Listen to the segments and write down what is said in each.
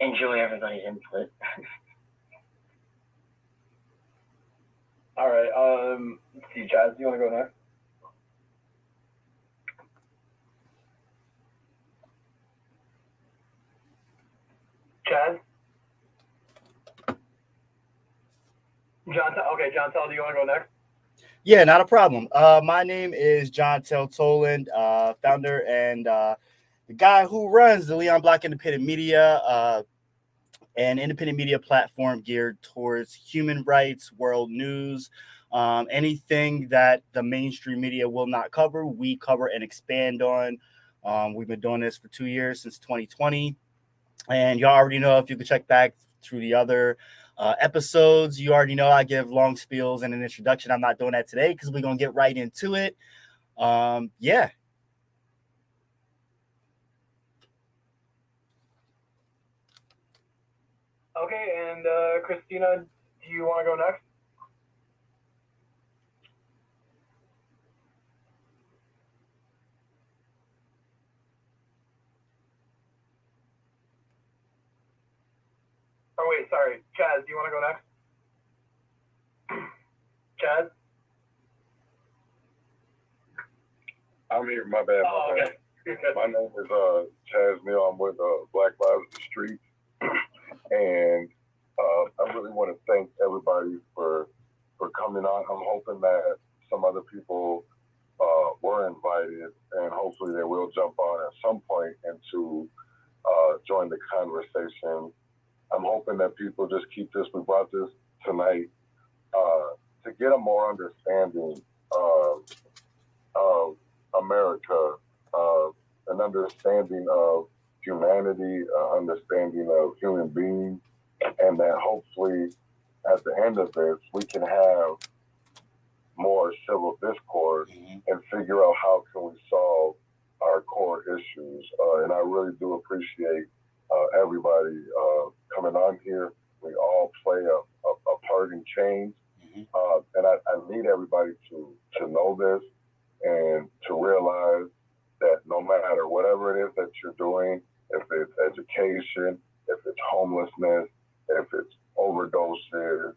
enjoy everybody's input. All right. Let's see, Chaz, do you want to go next? Chaz? Okay, John Tell, do you want to go next? Yeah, not a problem. My name is John Tell Toland, founder and the guy who runs the Leon Black Independent Media, an independent media platform geared towards human rights, world news, anything that the mainstream media will not cover, we cover and expand on. We've been doing this for 2 years, since 2020. And you already know, if you could check back through the other episodes, you already know I give long spiels and an introduction. I'm not doing that today because we're going to get right into it. Yeah. Okay, and Christina, do you want to go next? Oh, wait, sorry. Chaz, do you want to go next? Chaz? I'm here. My bad. Okay. My name is Chaz Neal. I'm with Black Lives the Street. And I really want to thank everybody for coming on. I'm hoping that some other people were invited, and hopefully they will jump on at some point and to join the conversation. I'm hoping that people just keep this. We brought this tonight to get a more understanding of America, an understanding of humanity, understanding of human beings, and that hopefully at the end of this we can have more civil discourse and figure out how can we solve our core issues. And I really do appreciate everybody coming on here. We all play a part in change, and I need everybody to know this and to realize that no matter whatever it is that you're doing, if it's education, if it's homelessness, if it's overdoses,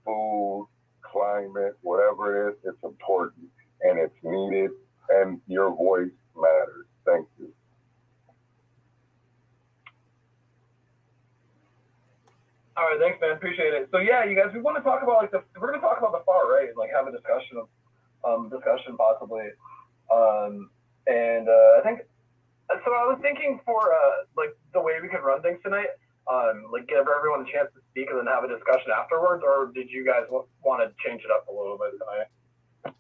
food, climate, whatever it is, it's important and it's needed, and your voice matters. Thank you. All right, thanks, man. Appreciate it. So yeah, you guys, we want to talk about we're going to talk about the far right, like have a discussion possibly, and I think. So I was thinking for like the way we could run things tonight, like give everyone a chance to speak and then have a discussion afterwards, or did you guys want to change it up a little bit tonight?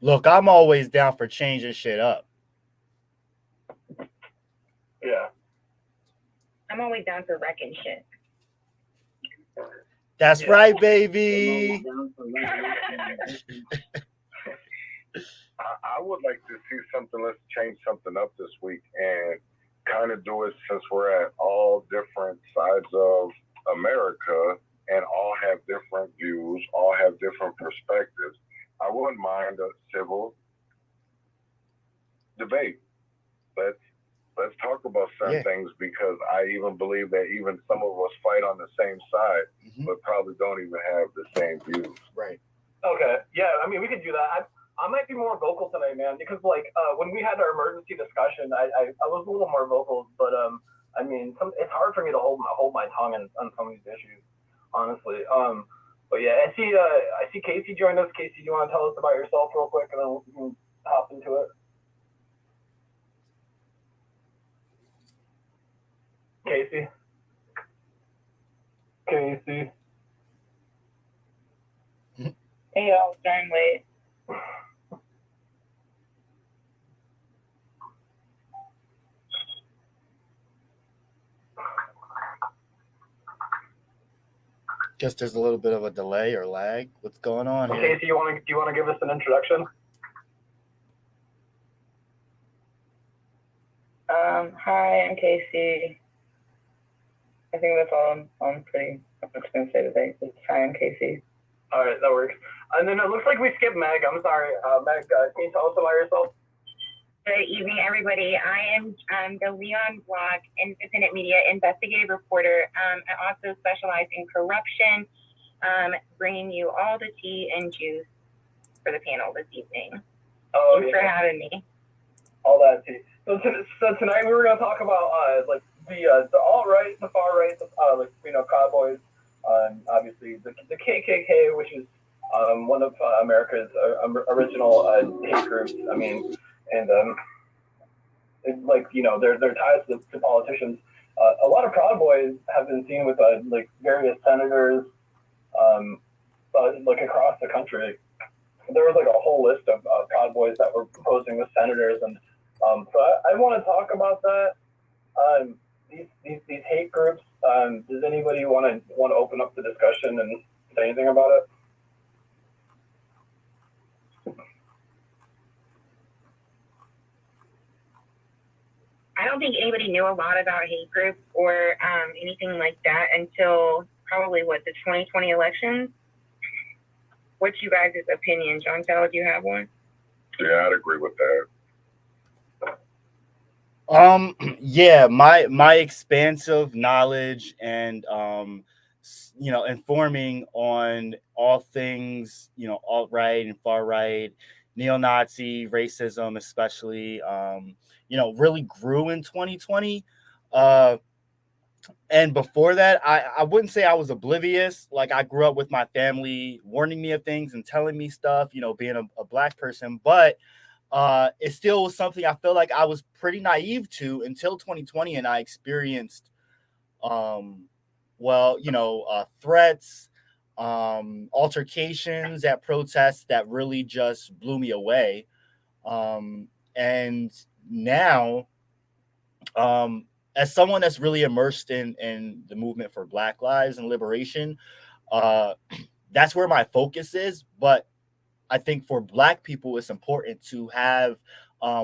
Look, I'm always down for changing shit up. Yeah. I'm always down for wrecking shit. That's right, baby. I would like to see something. Let's change something up this week and kind of do it, since we're at all different sides of America and all have different views, all have different perspectives. I wouldn't mind a civil debate. Let's talk about certain things, because I even believe that even some of us fight on the same side, but probably don't even have the same views. Right. Okay. Yeah. I mean, we could do that. I might be more vocal tonight, man, because like when we had our emergency discussion, I was a little more vocal, but I mean, it's hard for me to hold my tongue on some of these issues, honestly. But yeah, I see Casey joined us. Casey, do you want to tell us about yourself real quick, and then we can hop into it? Casey. Hey, y'all, starting late. Guess there's a little bit of a delay or lag. What's going on here? Casey, do you want to give us an introduction? Hi, I'm Casey. I think that's all I'm going to say today. Hi, I'm Casey. All right, that works. And then it looks like we skipped Meg. I'm sorry. Meg, can you tell us about yourself? Good evening, everybody. I am the Leon Block independent media investigative reporter. I also specialize in corruption, bringing you all the tea and juice for the panel this evening. Oh, Thanks for having me. All that tea. So tonight we were going to talk about like the alt-right, the far right, like Proud Boys, obviously the KKK, which is one of America's original hate groups. I mean, and it's like their ties to politicians. A lot of Proud Boys have been seen with like various senators, like across the country. There was like a whole list of Proud Boys that were posing with senators, and so I want to talk about that. These hate groups. Does anybody want to open up the discussion and say anything about it? I don't think anybody knew a lot about hate groups or anything like that until probably the 2020 elections. What's you guys' opinion? Chantel, do you have one? Yeah, I'd agree with that. Yeah, my expansive knowledge and informing on all things, alt-right and far right, neo-Nazi, racism especially, really grew in 2020. And before that, I wouldn't say I was oblivious. Like, I grew up with my family warning me of things and telling me stuff, being a Black person, but it still was something I feel like I was pretty naive to until 2020, and I experienced, threats, altercations at protests that really just blew me away. And now, as someone that's really immersed in the movement for Black lives and liberation, that's where my focus is. But I think for Black people, it's important to have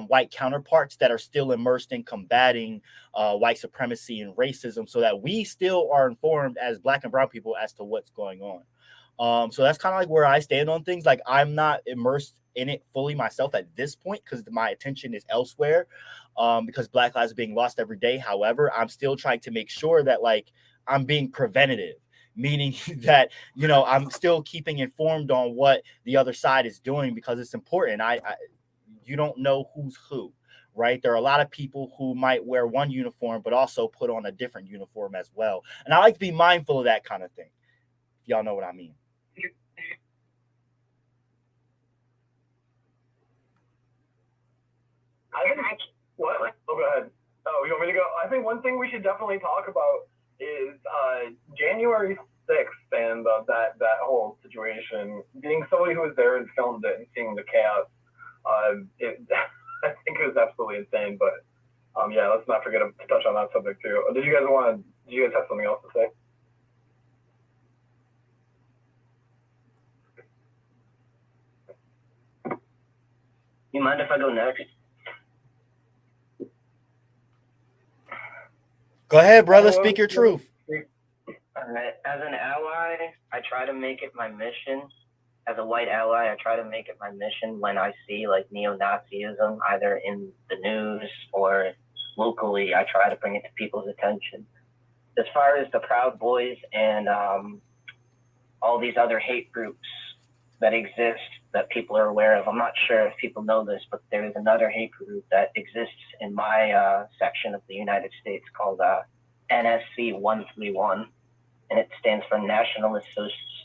white counterparts that are still immersed in combating white supremacy and racism, so that we still are informed as Black and brown people as to what's going on. So that's kind of like where I stand on things. Like, I'm not immersed in it fully myself at this point because my attention is elsewhere, because Black lives are being lost every day. However, I'm still trying to make sure that, like, I'm being preventative, meaning that, I'm still keeping informed on what the other side is doing, because it's important. You don't know who's who, right? There are a lot of people who might wear one uniform but also put on a different uniform as well, and I like to be mindful of that kind of thing. Y'all know what I mean. What? Oh, go ahead. Oh, you want me to go? I think one thing we should definitely talk about is January 6th and that whole situation. Being somebody who was there and filmed it and seeing the chaos, I think it was absolutely insane. But yeah, let's not forget to touch on that subject too. Did you guys have something else to say? You mind if I go next? Go ahead, brother. Speak your truth. All right. As an ally, I try to make it my mission. As a white ally, I try to make it my mission when I see like neo-Nazism, either in the news or locally. I try to bring it to people's attention. As far as the Proud Boys and all these other hate groups that exist that people are aware of, I'm not sure if people know this, but there is another hate group that exists in my section of the United States called NSC 131, and it stands for Nationalist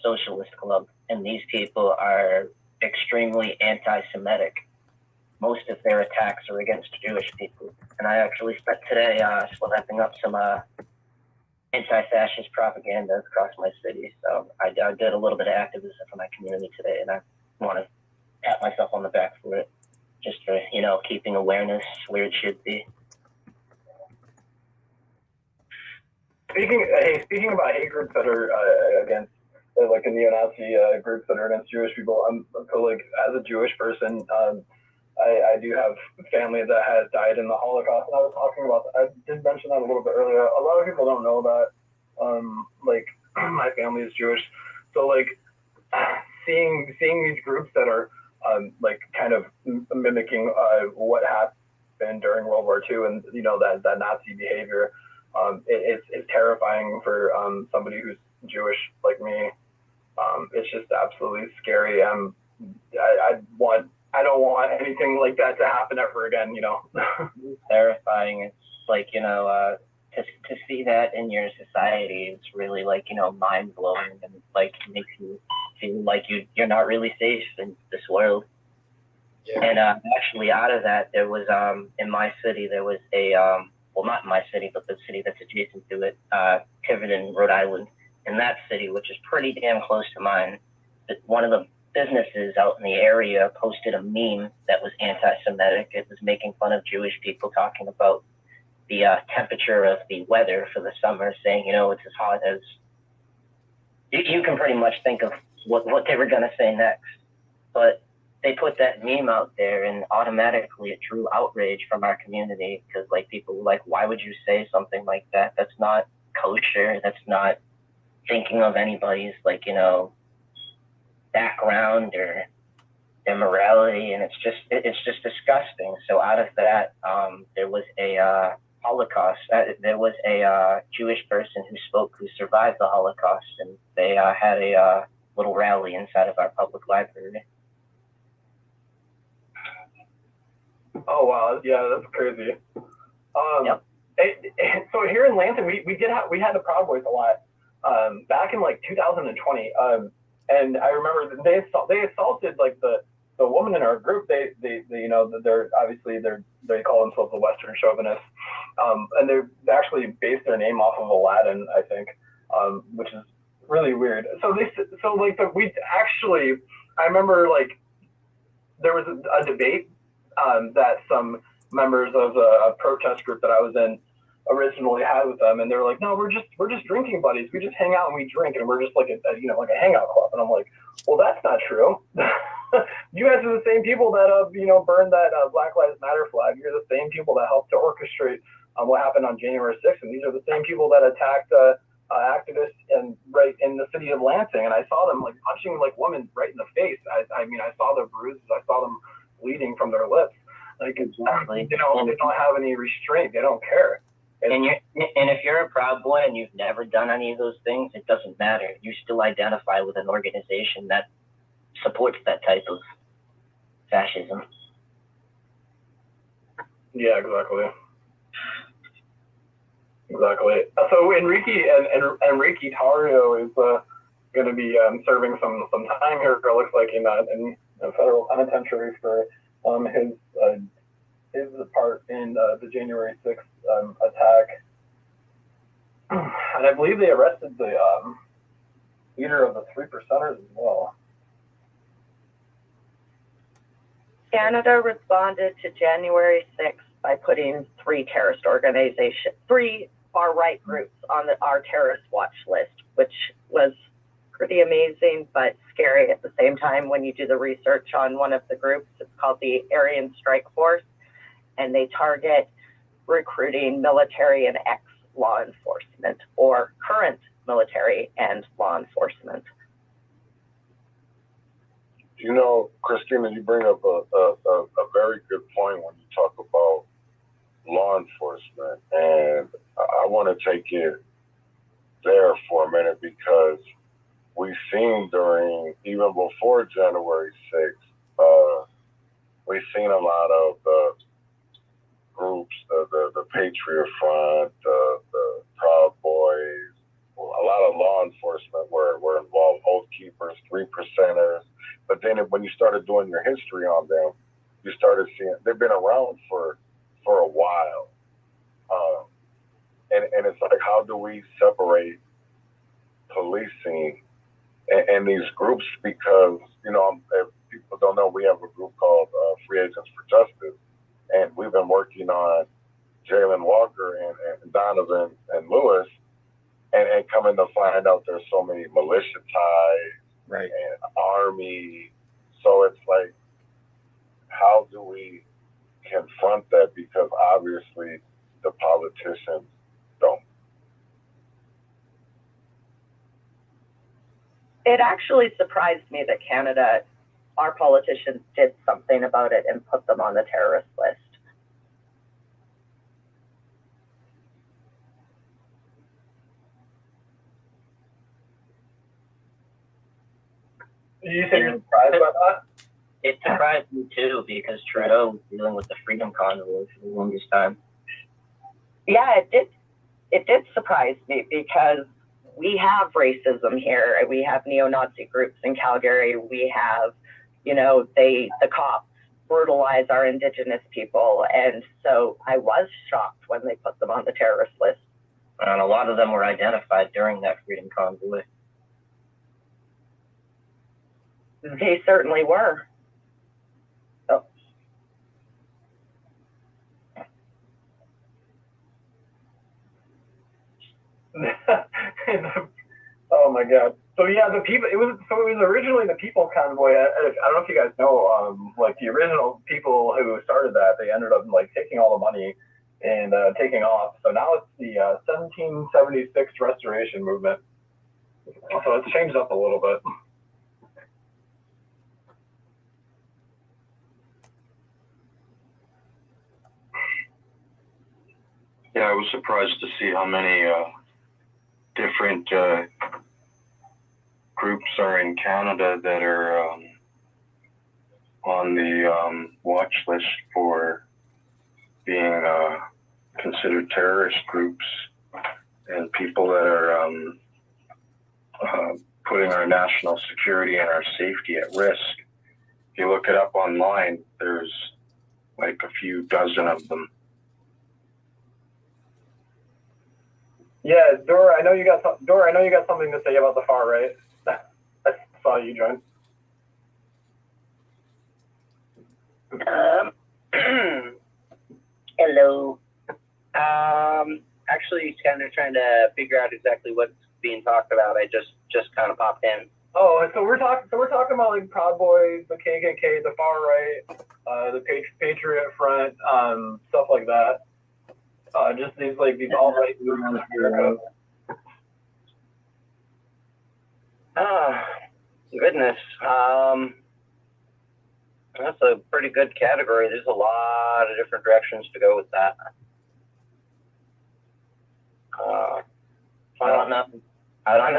Socialist Club. And these people are extremely anti-Semitic. Most of their attacks are against Jewish people. And I actually spent today slapping up some anti-fascist propaganda across my city. So I did a little bit of activism for my community today, and I want to pat myself on the back for it, just for, keeping awareness where it should be. Speaking about hate groups that are against, like the neo-Nazi groups that are against Jewish people, so like as a Jewish person, I do have family that has died in the Holocaust, and I was talking about that. I did mention that a little bit earlier. A lot of people don't know that. Like, my family is Jewish, so like seeing these groups that are like kind of mimicking what been during World War II, and that Nazi behavior. It's terrifying for somebody who's Jewish like me. It's just absolutely scary. I don't want anything like that to happen ever again. It's terrifying. It's like to see that in your society, it's really mind blowing, and makes you feel like you're not really safe in this world. Yeah. And actually, out of that, there was in my city there was a well, not in my city, but the city that's adjacent to it, Tiverton, Rhode Island. In that city, which is pretty damn close to mine, one of the businesses out in the area posted a meme that was anti-Semitic. It was making fun of Jewish people, talking about the temperature of the weather for the summer, saying, it's as hot as... You can pretty much think of what they were going to say next. But they put that meme out there, and automatically it drew outrage from our community, because people were like, why would you say something like that? That's not kosher. That's not thinking of anybody's background or their morality, and it's just disgusting. So out of that, there was a Holocaust. There was a Jewish person who survived the Holocaust, and they had a little rally inside of our public library. Oh wow, yeah, that's crazy. Yep. So here in Lansing, we had the Proud Boys a lot back in 2020. And I remember they assaulted the woman in our group. They they're obviously they call themselves the Western chauvinists, and they actually based their name off of Aladdin, I think, which is really weird. I remember there was a debate that some members of a protest group that I was in originally had with them, and they're like, no, we're just drinking buddies. We just hang out and we drink, and we're just like a hangout club. And I'm like, well, that's not true. You guys are the same people that burned that Black Lives Matter flag. You're the same people that helped to orchestrate what happened on January 6th, and these are the same people that attacked activists right in the city of Lansing. And I saw them punching women right in the face. I saw their bruises. I saw them bleeding from their lips. Exactly. They don't have any restraint. They don't care. And if you're a Proud Boy and you've never done any of those things, it doesn't matter. You still identify with an organization that supports that type of fascism. Yeah, exactly. So Enrique Tario is going to be serving some time here. It looks like in a federal penitentiary for his part in the January 6th attack. And I believe they arrested the leader of the Three Percenters as well. Canada responded to January 6th by putting three far-right groups on our terrorist watch list, which was pretty amazing but scary at the same time. When you do the research on one of the groups, it's called the Aryan Strike Force, and they target recruiting military and ex-law enforcement or current military and law enforcement. Christina, you bring up a very good point when you talk about law enforcement, and I want to take it there for a minute, because we've seen even before January 6th, we've seen a lot of groups, the Patriot Front, the Proud Boys, a lot of law enforcement were involved, Oath Keepers, Three Percenters. But then when you started doing your history on them, you started seeing they've been around for a while. And it's how do we separate policing and these groups? Because, if people don't know, we have a group called Free Agents for Justice, and we've been working on Jalen Walker and Donovan and Lewis, and coming to find out there's so many militia ties, right, and army. So it's how do we confront that? Because obviously the politicians don't. It actually surprised me that Canada, our politicians did something about it and put them on the terrorist list. You said you're surprised by that? It surprised me too because Trudeau was dealing with the Freedom Convoy for the longest time. Yeah, it did surprise me because we have racism here. We have neo-Nazi groups in Calgary. We have, the cops brutalize our Indigenous people. And so I was shocked when they put them on the terrorist list. And a lot of them were identified during that Freedom Convoy. They certainly were. Oh. Oh my God. So yeah, it was originally the People's Convoy. I don't know if you guys know, like the original people who started that, they ended up like taking all the money and taking off. So now it's the 1776 Restoration Movement. So it's changed up a little bit. Yeah, I was surprised to see how many different groups are in Canada that are on the watch list for being considered terrorist groups and people that are putting our national security and our safety at risk. If you look it up online, there's like a few dozen of them. Yeah, Dora, I know you got something to say about the far right. I saw you join. Hello. Actually, kind of trying to figure out exactly what's being talked about. I just kind of popped in. Oh, so we're talking about like Proud Boys, the KKK, the far right, the Patriot Front, stuff like that. Just these alt-right movements in America. Goodness. That's a pretty good category. There's a lot of different directions to go with that. I don't know. I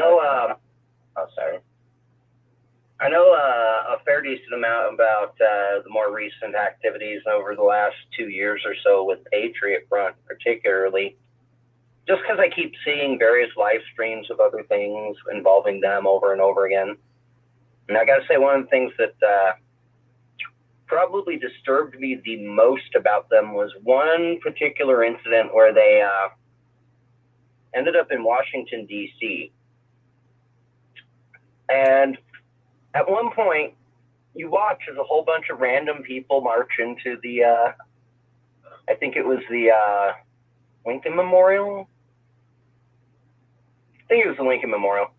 know a fair decent amount about the more recent activities over the last 2 years or so with Patriot Front, particularly, just because I keep seeing various live streams of other things involving them over and over again. And I got to say, one of the things that probably disturbed me the most about them was one particular incident where they ended up in Washington, D.C. And at one point, you watch as a whole bunch of random people march into the, I think it was the Lincoln Memorial. I think it was the Lincoln Memorial.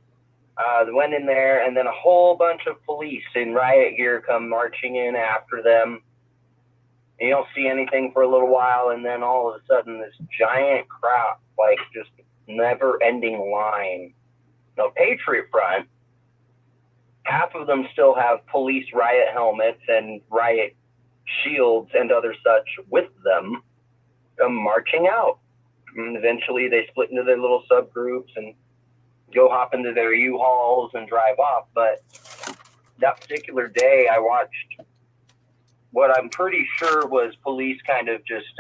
They went in there, and then a whole bunch of police in riot gear come marching in after them. And you don't see anything for a little while, and then all of a sudden, this giant crowd, like just never-ending line. No, Patriot Front, half of them still have police riot helmets and riot shields and other such with them, marching out. And eventually they split into their little subgroups and go hop into their U-Hauls and drive off. But that particular day, I watched what I'm pretty sure was police kind of just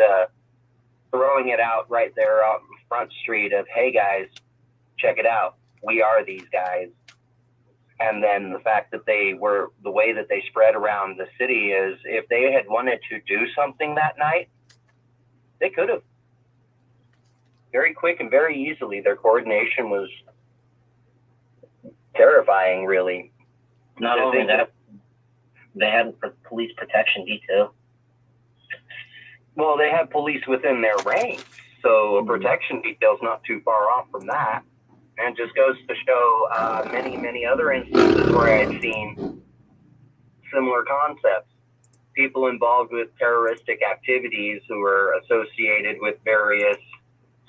throwing it out right there on Front Street of, hey guys, check it out. We are these guys. And then the fact that the way that they spread around the city is if they had wanted to do something that night, they could have. Very quick and very easily. Their coordination was terrifying, really. Not only that, they had police protection detail. Well, they have police within their ranks, so a protection detail's not too far off from that. And just goes to show many, many other instances where I've seen similar concepts. People involved with terroristic activities who are associated with various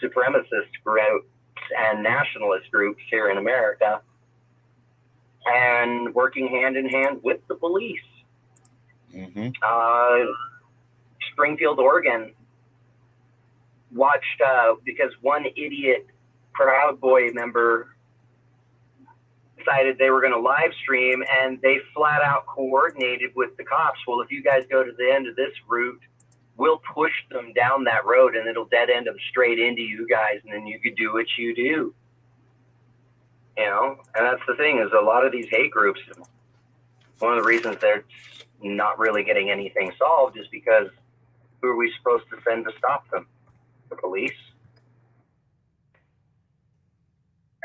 supremacist groups and nationalist groups here in America and working hand in hand with the police. Mm-hmm. Springfield, Oregon, watched because one idiot Proud Boy member decided they were going to live stream, and they flat out coordinated with the cops. Well, if you guys go to the end of this route, we'll push them down that road, and it'll dead end them straight into you guys, and then you could do what you do. You know, and that's the thing, is a lot of these hate groups, one of the reasons they're not really getting anything solved is because who are we supposed to send to stop them? The police?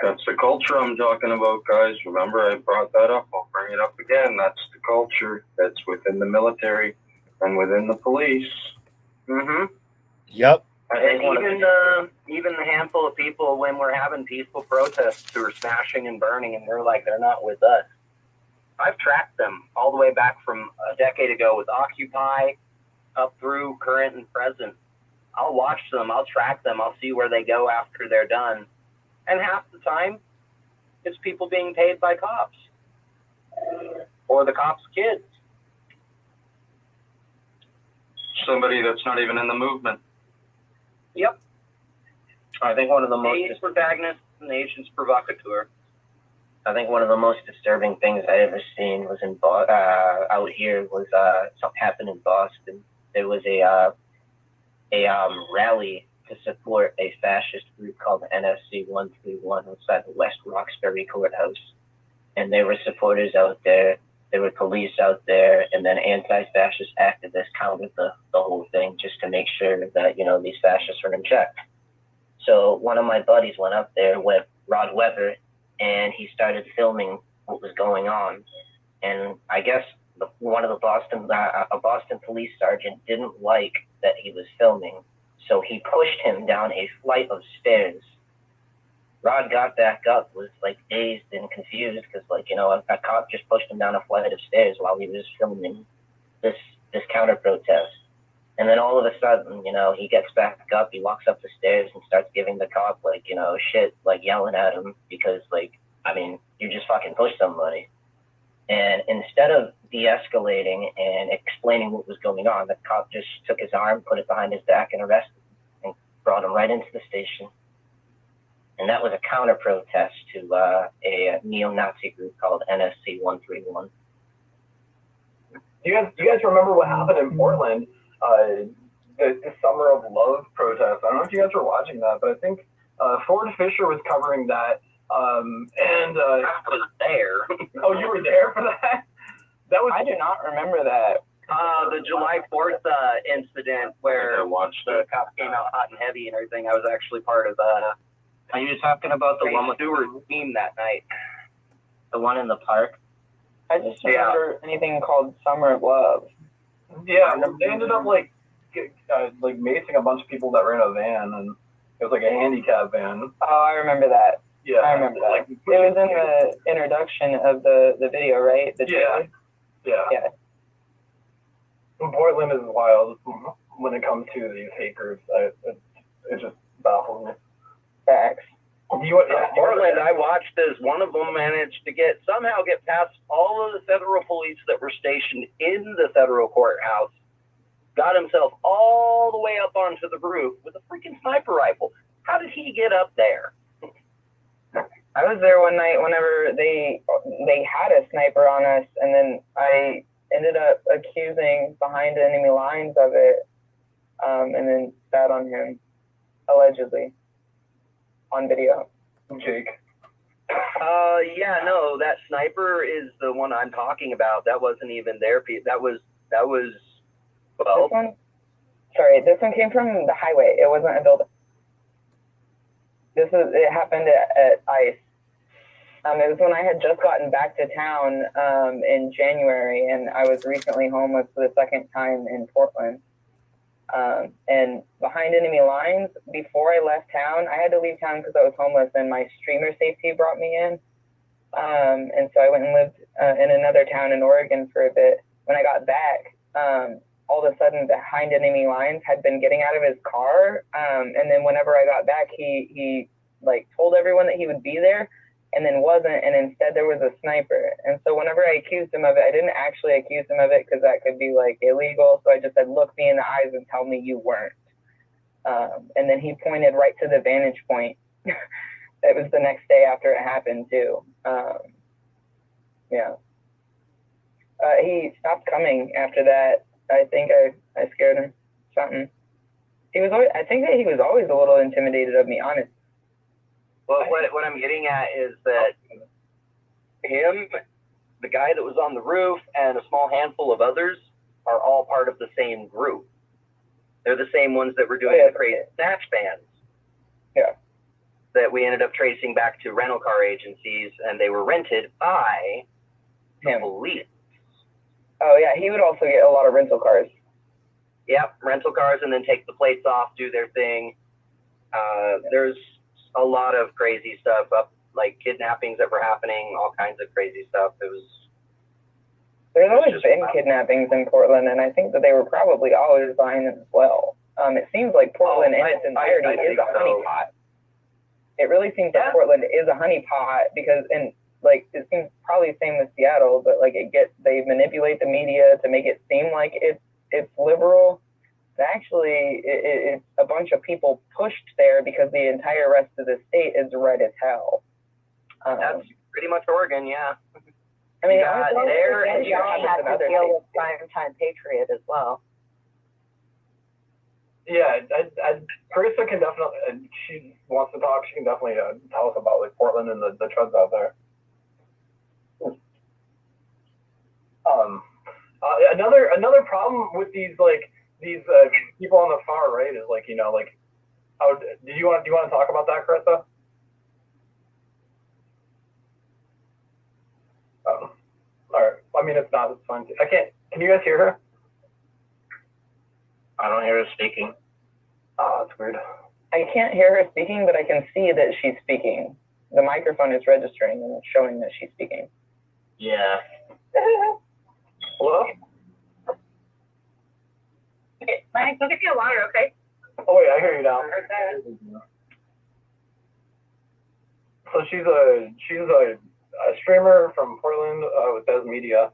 That's the culture I'm talking about, guys. Remember, I brought that up. I'll bring it up again. That's the culture that's within the military and within the police. Mm-hmm. Yep. And even the handful of people when we're having peaceful protests who are smashing and burning, and we're like, they're not with us. I've tracked them all the way back from a decade ago with Occupy up through current and present. I'll watch them. I'll track them. I'll see where they go after they're done. And half the time, it's people being paid by cops or the cops' kids. Somebody that's not even in the movement. Yep. I think one of the most protagonist, nation's provocateur. I think one of the most disturbing things I ever seen was out here was something happened in Boston. There was a rally to support a fascist group called the NSC 131 outside the West Roxbury courthouse, and there were supporters out there. There were police out there, and then anti-fascist activists countered the whole thing just to make sure that, you know, these fascists were in check. So one of my buddies went up there with Rod Weber, and he started filming what was going on. And I guess one of the a Boston police sergeant didn't like that he was filming, so he pushed him down a flight of stairs. Rod got back up, was like dazed and confused because, like, you know, a cop just pushed him down a flight of stairs while he was filming this counter protest. And then all of a sudden, you know, he gets back up, he walks up the stairs and starts giving the cop, like, you know, shit, like yelling at him because, like, I mean, you just fucking pushed somebody. And instead of de-escalating and explaining what was going on, the cop just took his arm, put it behind his back, and arrested him and brought him right into the station. And that was a counter-protest to a neo-Nazi group called NSC 131. You guys remember what happened in Portland? The Summer of Love protest. I don't know if you guys were watching that, but I think Ford Fisher was covering that. I was there. Oh, you were there for that? I do not remember that. The July 4th incident where the cops came out hot and heavy and everything. I was actually part of Are you talking about the one with Stewart's team that night? the one in the park? I just remember anything called Summer of Love. Yeah, they ended up like macing a bunch of people that were in a van, and it was like a handicap van. Oh, I remember that. Yeah, I remember that. It was in the introduction of the video, right? Yeah. Portland is wild when it comes to these hate groups. It just baffles me. Facts. Portland, I watched as one of them managed to somehow get past all of the federal police that were stationed in the federal courthouse, got himself all the way up onto the roof with a freaking sniper rifle. How did he get up there? I was there one night whenever they had a sniper on us, and then I ended up accusing behind enemy lines of it, and then sat on him, allegedly, on video. Jake. Yeah, no, that sniper is the one I'm talking about. That wasn't even their piece. That was well. This one came from the highway. It wasn't a building. It happened at ICE. It was when I had just gotten back to town in January, and I was recently homeless for the second time in Portland. And behind enemy lines, before I left town, I had to leave town because I was homeless, and my streamer safety brought me in. And so I went and lived in another town in Oregon for a bit. When I got back, all of a sudden behind enemy lines had been getting out of his car. And then whenever I got back, he like told everyone that he would be there, and then wasn't, and instead there was a sniper. And so whenever I accused him of it, I didn't actually accuse him of it because that could be like illegal. So I just said, look me in the eyes and tell me you weren't. And then he pointed right to the vantage point. It was the next day after it happened too. Yeah. He stopped coming after that. I think I scared him. Something. He was always, I think that he was always a little intimidated of me, honest. Well, what I'm getting at is that him, the guy that was on the roof, and a small handful of others are all part of the same group. They're the same ones that were doing the crazy snatch bans. Yeah. That we ended up tracing back to rental car agencies, and they were rented by him. Police. Oh yeah, he would also get a lot of rental cars. Yep, rental cars, and then take the plates off, do their thing. There's a lot of crazy stuff up, like kidnappings that were happening, all kinds of crazy stuff. There's always been kidnappings in Portland, and I think that they were probably always behind them as well. It seems like Portland in its entirety is a honeypot. It really seems like Portland is a honeypot because, and like it seems probably the same with Seattle, but like they manipulate the media to make it seem like it's liberal. But actually, it's a bunch of people pushed there because the entire rest of the state is red as hell. That's pretty much Oregon, yeah. I mean, there, and you had to deal with Primetime Patriot as well. Yeah, Carissa can definitely, she wants to talk, she can definitely tell us about like Portland and the trends out there. Another problem with these people on the far right is like, you know, like, do you want to talk about that, Carissa? All right. I mean, if not, it's fine. Can you guys hear her? I don't hear her speaking. Oh, that's weird. I can't hear her speaking, but I can see that she's speaking. The microphone is registering and it's showing that she's speaking. Yeah. Hello? Okay, Mike, go get me a water, okay? Oh wait, I hear you now. So she's a streamer from Portland with Des Media.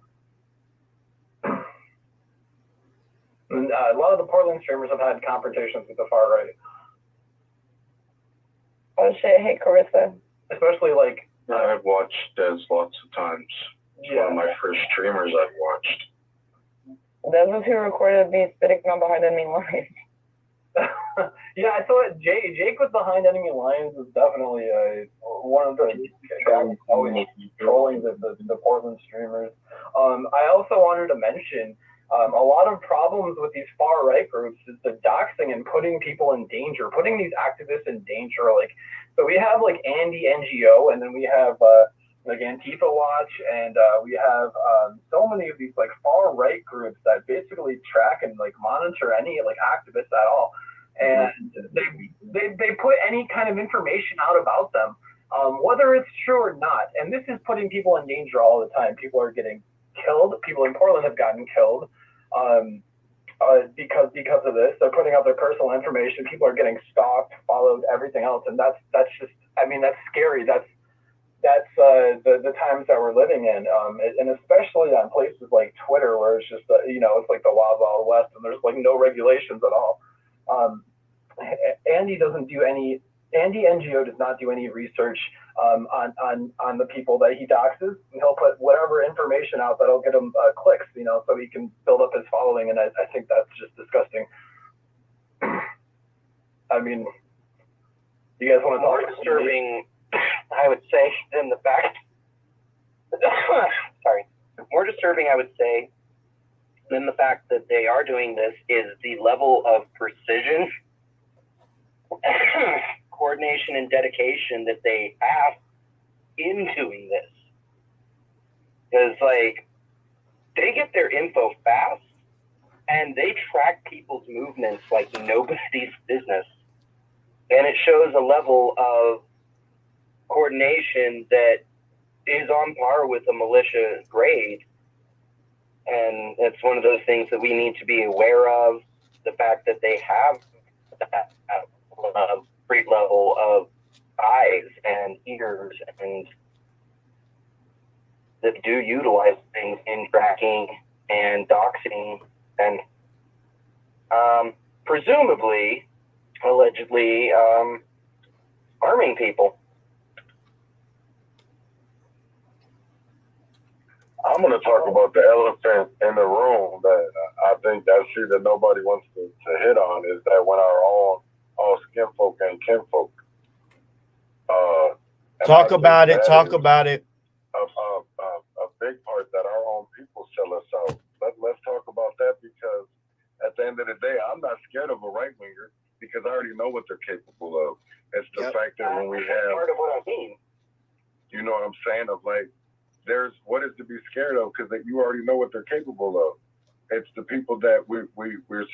And a lot of the Portland streamers have had confrontations with the far right. Oh shit! Hey, Carissa. Especially like. I've watched Des lots of times. It's one of my first streamers I've watched. That was who recorded me spitting from behind enemy lines. Yeah, I thought Jake was behind enemy lines is definitely one of the guys always trolling the Portland streamers. I also wanted to mention a lot of problems with these far right groups is the doxing and putting people in danger, putting these activists in danger. Like, so we have like Andy NGO, and then we have like Antifa Watch, and we have so many of these like far right groups that basically track and like monitor any like activists at all, and they put any kind of information out about them, whether it's true or not. And this is putting people in danger all the time. People are getting killed. People in Portland have gotten killed because of this. They're putting out their personal information. People are getting stalked, followed, everything else, and that's just, I mean, that's scary. That's the times that we're living in, and especially on places like Twitter, where it's just it's like the Wild Wild West, and there's like no regulations at all. Andy NGO does not do any research on the people that he doxes. He'll put whatever information out that'll get him clicks, so he can build up his following, and I think that's just disgusting. I mean, you guys want to talk? More disturbing, I would say, than the fact. Sorry, more disturbing, I would say, than the fact that they are doing this is the level of precision, coordination, and dedication that they have in doing this. Because, like, they get their info fast, and they track people's movements like nobody's business. And it shows a level of coordination that is on par with a militia grade. And it's one of those things that we need to be aware of, the fact that they have that great level of eyes and ears and that do utilize things in tracking and doxing and presumably, allegedly, harming people. I'm going to talk about the elephant in the room that I think that shit that nobody wants to hit on is that when our own all skin folk and kinfolk. Talk about it. Talk about it. A big part that our own people sell us out. Let's talk about that, because at the end of the day, I'm not scared of a right winger because I already know what they're capable of. It's the fact that when we have part of what I mean. You know what I'm saying? Of like, there's what is to be scared of because you already know what they're capable of. It's the people that we're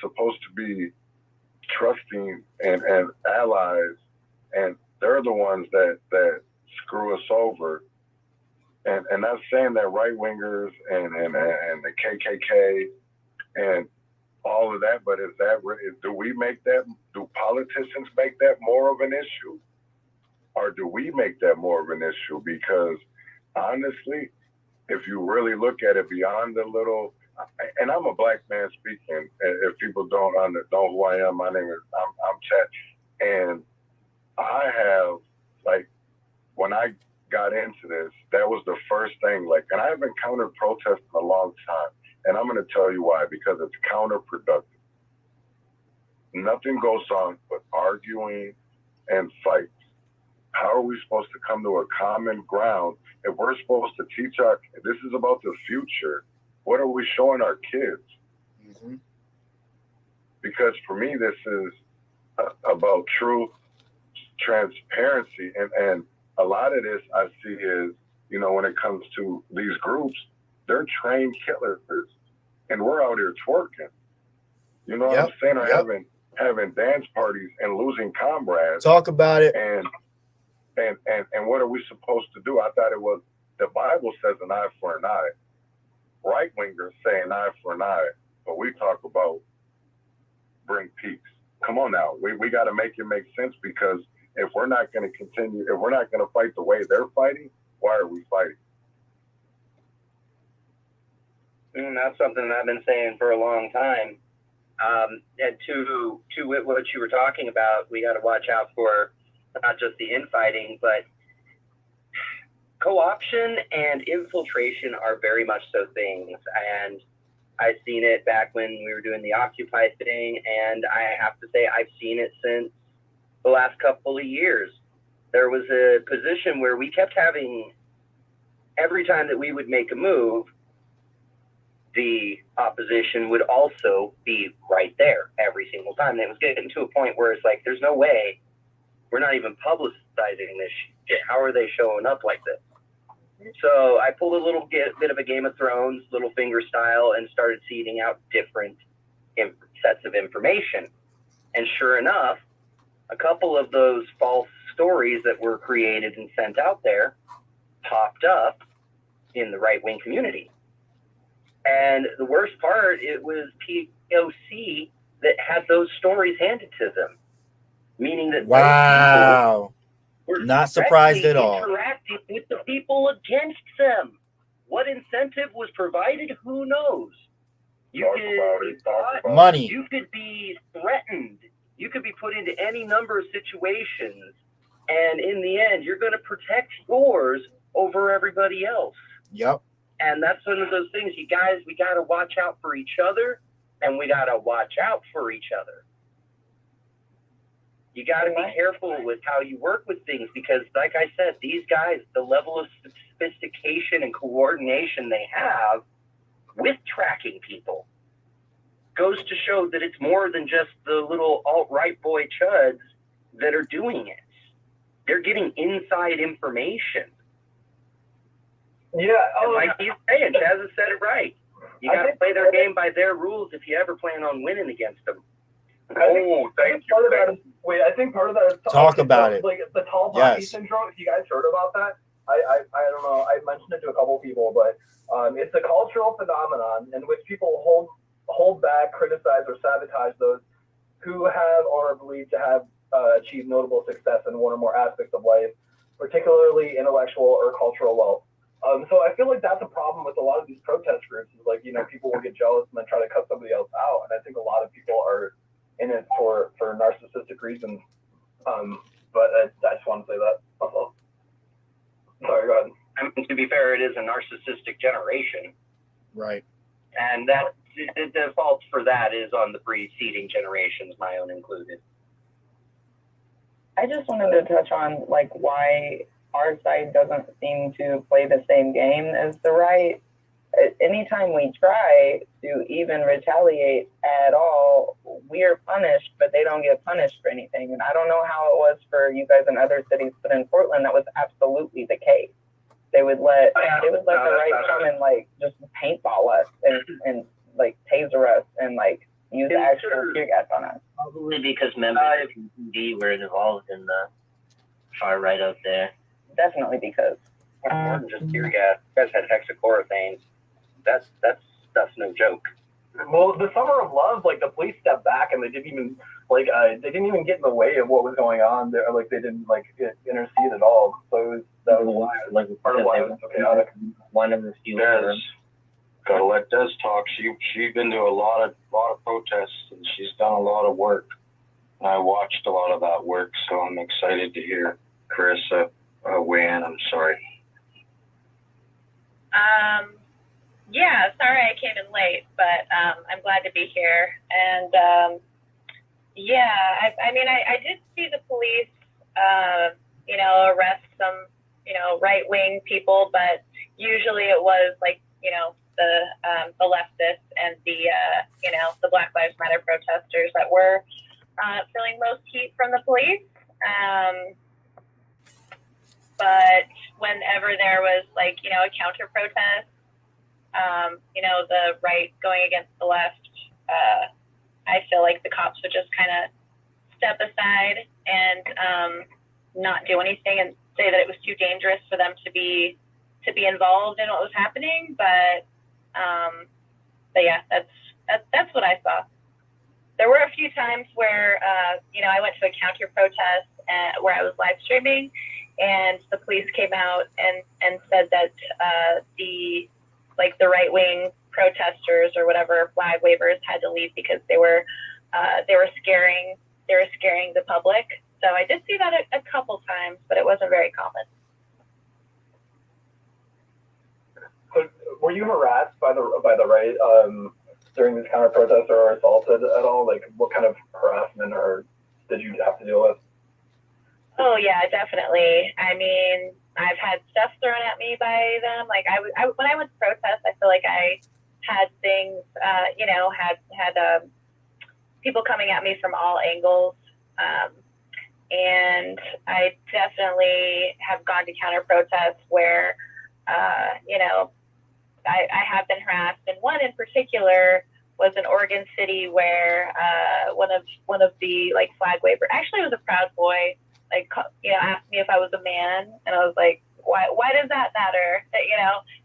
supposed to be trusting and allies, and they're the ones that screw us over. And not saying that right wingers and the KKK and all of that, but do we make that? Do politicians make that more of an issue, or do we make that more of an issue? Because honestly, if you really look at it beyond the little, and I'm a black man speaking. If people don't know who I am, my name is I'm Chet, and I have, like, when I got into this, that was the first thing. Like, and I haven't countered protest in a long time, and I'm going to tell you why. Because it's counterproductive. Nothing goes on but arguing and fights. How are we supposed to come to a common ground if we're supposed to teach this is about the future? What are we showing our kids? Mm-hmm. Because for me, this is about truth, transparency, and a lot of this I see is, when it comes to these groups, they're trained killers, and we're out here twerking. You know what I'm saying? Or having dance parties and losing comrades. Talk about it. And what are we supposed to do? I thought it was, the Bible says an eye for an eye. Right wingers say an eye for an eye, but we talk about bring peace. Come on now, we got to make it make sense, because if we're not going to continue, if we're not going to fight the way they're fighting, why are we fighting? And that's something I've been saying for a long time. And to what you were talking about, we got to watch out for not just the infighting, but co-option and infiltration are very much so things. And I've seen it back when we were doing the Occupy thing, and I have to say I've seen it since the last couple of years. There was a position where we kept having, every time that we would make a move, the opposition would also be right there every single time. And it was getting to a point where it's like, there's no way, we're not even publicizing this shit. How are they showing up like this? So I pulled a little bit of a Game of Thrones, Littlefinger style, and started seeding out different sets of information. And sure enough, a couple of those false stories that were created and sent out there popped up in the right-wing community. And the worst part, it was POC that had those stories handed to them, meaning that wow, were not surprised at all. Interacting with the people against them. What incentive was provided? Who knows? You could be bought, money. You could be threatened. You could be put into any number of situations, and in the end, you're going to protect yours over everybody else. Yep. And that's one of those things, you guys, we got to watch out for each other, and we got to watch out for each other. You got to be careful with how you work with things, because like I said, these guys, the level of sophistication and coordination they have with tracking people goes to show that it's more than just the little alt-right boy chuds that are doing it. They're getting inside information. Yeah, and like he's saying, Chaz has said it right. You got to play their game by their rules if you ever plan on winning against them. I think part of that is talk about it. Like the tall poppy syndrome. If you guys heard about that, I don't know. I mentioned it to a couple people, but it's a cultural phenomenon in which people hold back, criticize, or sabotage those who have or are believed to have achieved notable success in one or more aspects of life, particularly intellectual or cultural wealth. So I feel like that's a problem with a lot of these protest groups. Is like, people will get jealous and then try to cut somebody else out, and I think a lot of people are in it for narcissistic reasons. But I just want to say that. Sorry, go ahead. I mean, to be fair, it is a narcissistic generation. Right. And that the fault for that is on the preceding generations, my own included. I just wanted to touch on like why our side doesn't seem to play the same game as the right. Anytime we try to even retaliate at all, we're punished, but they don't get punished for anything. And I don't know how it was for you guys in other cities, but in Portland, that was absolutely the case. They would let the right come and like just paintball us and like taser us and like use actual tear gas on us. Probably because members of PPD were involved in the far right out there. Definitely because. More than just tear gas. You guys had hexachlorophane. That's stuff's no joke. Well, the Summer of Love, like the police stepped back and they didn't even get in the way of what was going on. They didn't intercede at all. So that was like part of why it was so chaotic. One of the few. Des, gotta let Des talk. She's been to a lot of protests and she's done a lot of work. And I watched a lot of that work, so I'm excited to hear Carissa weigh in. I'm sorry. Yeah, sorry I came in late, but I'm glad to be here. And yeah, I mean, I did see the police, arrest some, right-wing people, but usually it was like, the leftists and the Black Lives Matter protesters that were feeling most heat from the police. But whenever there was a counter protest, the right going against the left, I feel like the cops would just kind of step aside and not do anything and say that it was too dangerous for them to be involved in what was happening. But yeah, that's what I saw. There were a few times where I went to a counter protest where I was live streaming, and the police came out and said that the right-wing protesters or whatever flag wavers had to leave because they were scaring the public. So I did see that a couple times, but it wasn't very common. So were you harassed by the right during this counter protest or assaulted at all? Like, what kind of harassment or did you have to deal with? Oh yeah, definitely. I mean, I've had stuff thrown at me by them. Like when I went to protest, I feel like I had things, had people coming at me from all angles. And I definitely have gone to counter protests where, I have been harassed. And one in particular was in Oregon City where one of the flag wavers, actually it was a Proud Boy, asked me if I was a man, and I was like, why does that matter?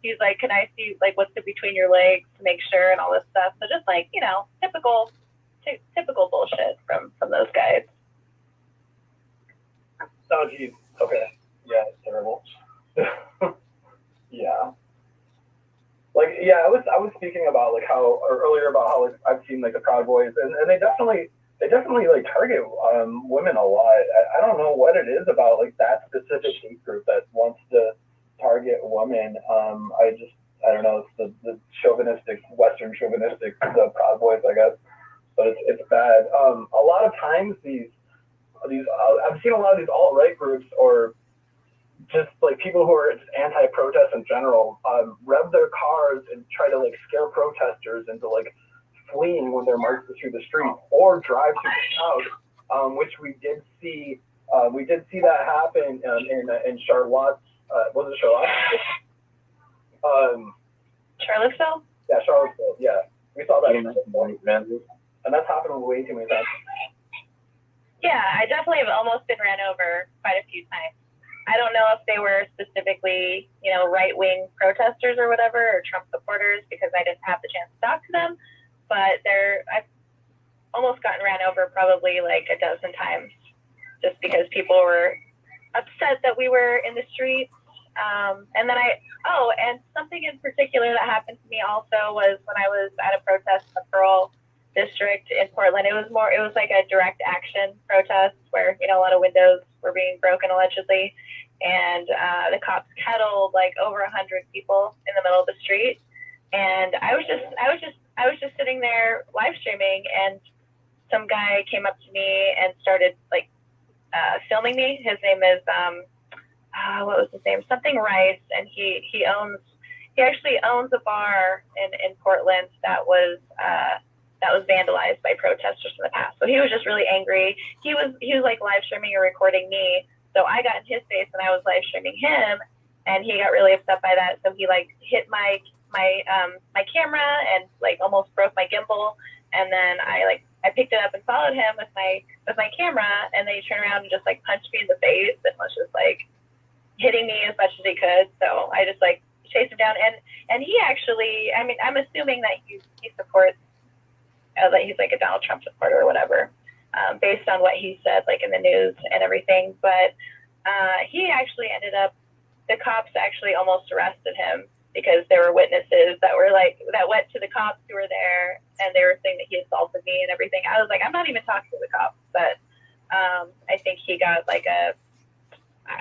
He's like, can I see what's in between your legs to make sure and all this stuff. So just typical bullshit from those guys. Oh geez. Okay. Yeah, it's terrible. Yeah. I was speaking about earlier about how I've seen the Proud Boys and they definitely target women a lot. I don't know what it is about that specific hate group that wants to target women. I don't know. It's the chauvinistic, Western chauvinistic, the Proud Boys, I guess. But it's bad. A lot of times these I've seen a lot of these alt-right groups or just people who are just anti-protest in general rev their cars and try to scare protesters into fleeing when they're marched through the street or drive through the crowd, which we did see. We did see that happen in Charlotte. Was it Charlotte? Charlottesville? Yeah, Charlottesville. Yeah, we saw that. And that's happened way too many times. Yeah, I definitely have almost been ran over quite a few times. I don't know if they were specifically, right-wing protesters or whatever, or Trump supporters, because I didn't have the chance to talk to them. But I've almost gotten ran over probably a dozen times, just because people were upset that we were in the streets. And then and something in particular that happened to me also was when I was at a protest in the Pearl district in Portland. It was like a direct action protest where, a lot of windows were being broken allegedly. And the cops kettled like over 100 people in the middle of the street. And I was just sitting there live streaming, and some guy came up to me and started like filming me. His name is what was his name? Something Rice, and he actually owns a bar in Portland that was vandalized by protesters in the past. So he was just really angry. He was like live streaming or recording me. So I got in his face and I was live streaming him, and he got really upset by that. So he like hit my camera and like almost broke my gimbal. And then I picked it up and followed him with my camera, and then he turned around and just like punched me in the face and was just like hitting me as much as he could. So I just like chased him down, and he actually, I mean, I'm assuming that he supports that he's like a Donald Trump supporter or whatever, based on what he said like in the news and everything. But he actually the cops actually almost arrested him because there were witnesses that went to the cops who were there, and they were saying that he assaulted me and everything. I was like, I'm not even talking to the cops, but I think he got like I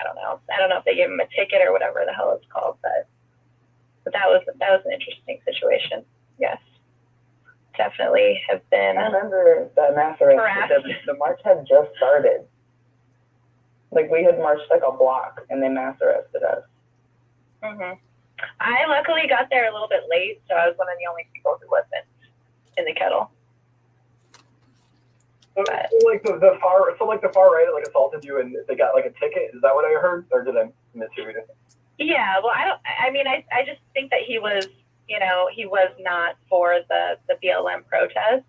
don't know if they gave him a ticket or whatever the hell it's called, but that was an interesting situation. Yes, definitely have been. I remember the mass arrest. The march had just started. Like we had marched like a block, and they mass arrested us. Mhm. I luckily got there a little bit late, so I was one of the only people who wasn't in the kettle. So like the far right like assaulted you and they got like a ticket. Is that what I heard, or did I mishear you? Yeah, well, I just think that he was not for the BLM protest,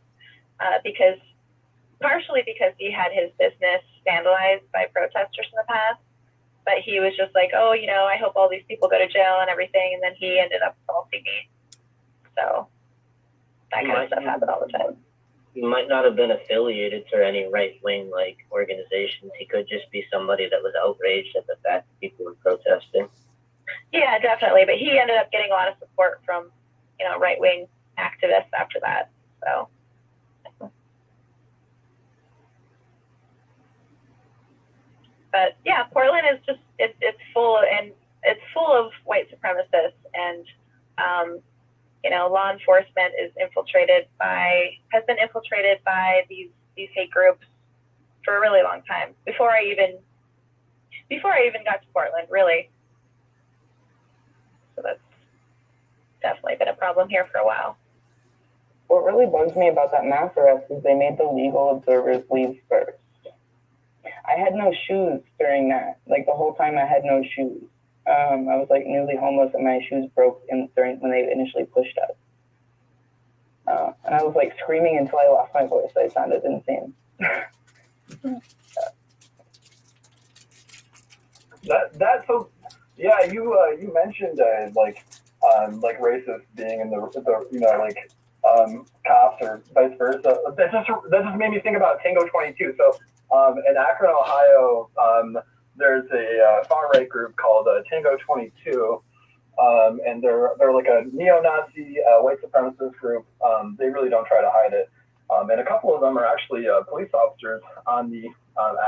partially because he had his business vandalized by protesters in the past. But he was just like, oh, I hope all these people go to jail and everything. And then he ended up assaulting me. So that kind of stuff happened all the time. He might not have been affiliated to any right-wing organizations. He could just be somebody that was outraged at the fact that people were protesting. Yeah, definitely. But he ended up getting a lot of support from, right-wing activists after that. So. But yeah, Portland is just it's full of white supremacists, and law enforcement has been infiltrated by these hate groups for a really long time before I even got to Portland, really. So that's definitely been a problem here for a while. What really bugs me about that mass arrest is they made the legal observers leave first. I had no shoes during that. Like the whole time I had no shoes. I was like newly homeless and my shoes broke when they initially pushed us. And I was like screaming until I lost my voice. I sounded insane. So yeah, you mentioned like racist being in the cops or vice versa. That just made me think about Tango 22. So in Akron, Ohio, there's a far right group called Tango 22, and they're like a neo-Nazi white supremacist group. They really don't try to hide it, and a couple of them are actually police officers on the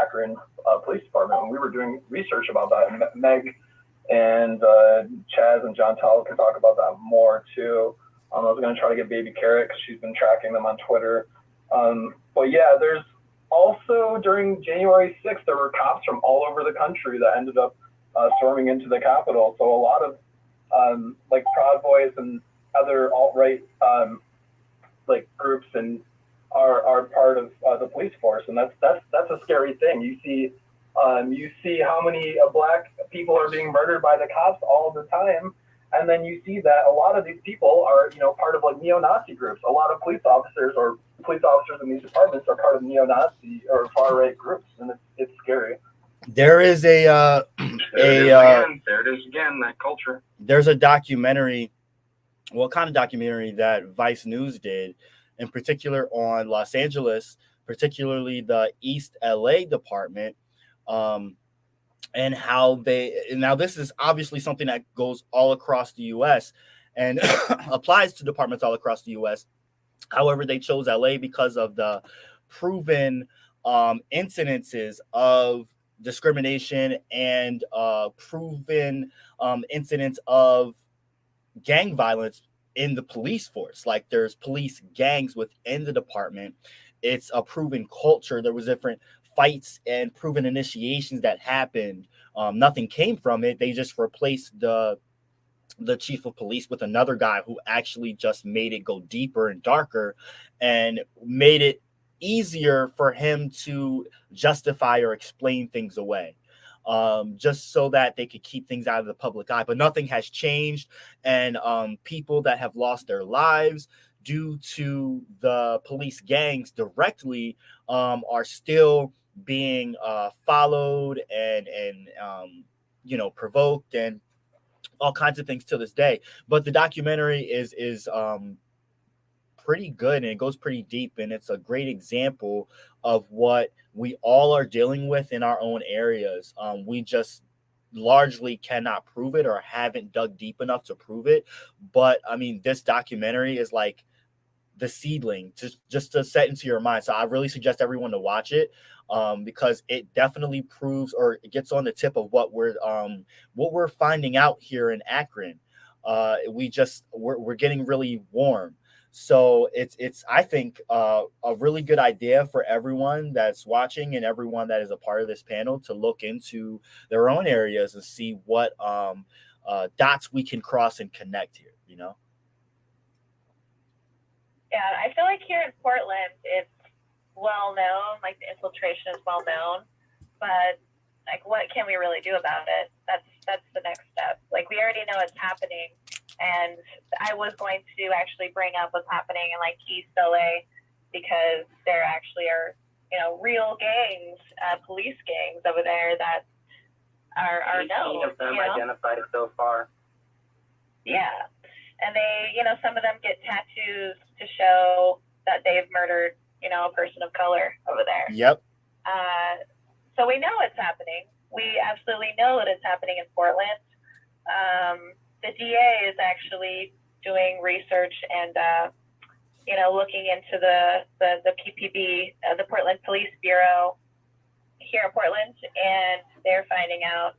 Akron Police Department. When we were doing research about that, Meg and Chaz and John Tell can talk about that more too. I was going to try to get Baby Carrot because she's been tracking them on Twitter. But yeah, there's also during January 6th, there were cops from all over the country that ended up storming into the Capitol. So a lot of Proud Boys and other alt-right groups and are part of the police force, and that's a scary thing. You see how many black people are being murdered by the cops all the time. And then you see that a lot of these people are, part of neo-Nazi groups. A lot of police officers in these departments are part of neo-Nazi or far-right groups, and it's scary. There is there it is again, that culture. There's a documentary, kind of documentary that Vice News did, in particular on Los Angeles, particularly the East LA department. And how now this is obviously something that goes all across the U.S. and applies to departments all across the U.S. However, they chose LA because of the proven incidences of discrimination and proven incidents of gang violence in the police force. Like there's police gangs within the department. It's a proven culture. There was different fights and proven initiations that happened. Nothing came from it. They just replaced the chief of police with another guy who actually just made it go deeper and darker and made it easier for him to justify or explain things away, just so that they could keep things out of the public eye. But nothing has changed, and people that have lost their lives due to the police gangs directly are still being followed and provoked and all kinds of things to this day. But the documentary is pretty good, and it goes pretty deep, and it's a great example of what we all are dealing with in our own areas. We just largely cannot prove it or haven't dug deep enough to prove it. But I mean, this documentary is like the seedling just to set into your mind. So I really suggest everyone to watch it, because it definitely proves, or it gets on the tip of what we're finding out here in Akron. We're getting really warm. So it's I think a really good idea for everyone that's watching and everyone that is a part of this panel to look into their own areas and see what dots we can cross and connect here. Yeah, I feel like here in Portland, it's well known, like the infiltration is well known, but like what can we really do about it? That's the next step. Like we already know it's happening, and I was going to actually bring up what's happening in like East LA, because there actually are real gangs, police gangs over there that are known. 18 of them identified so far. Yeah. And they, some of them get tattoos to show that they've murdered, a person of color over there. Yep. So we know it's happening. We absolutely know that it's happening in Portland. The DA is actually doing research and, looking into the PPB, the Portland Police Bureau here in Portland, and they're finding out,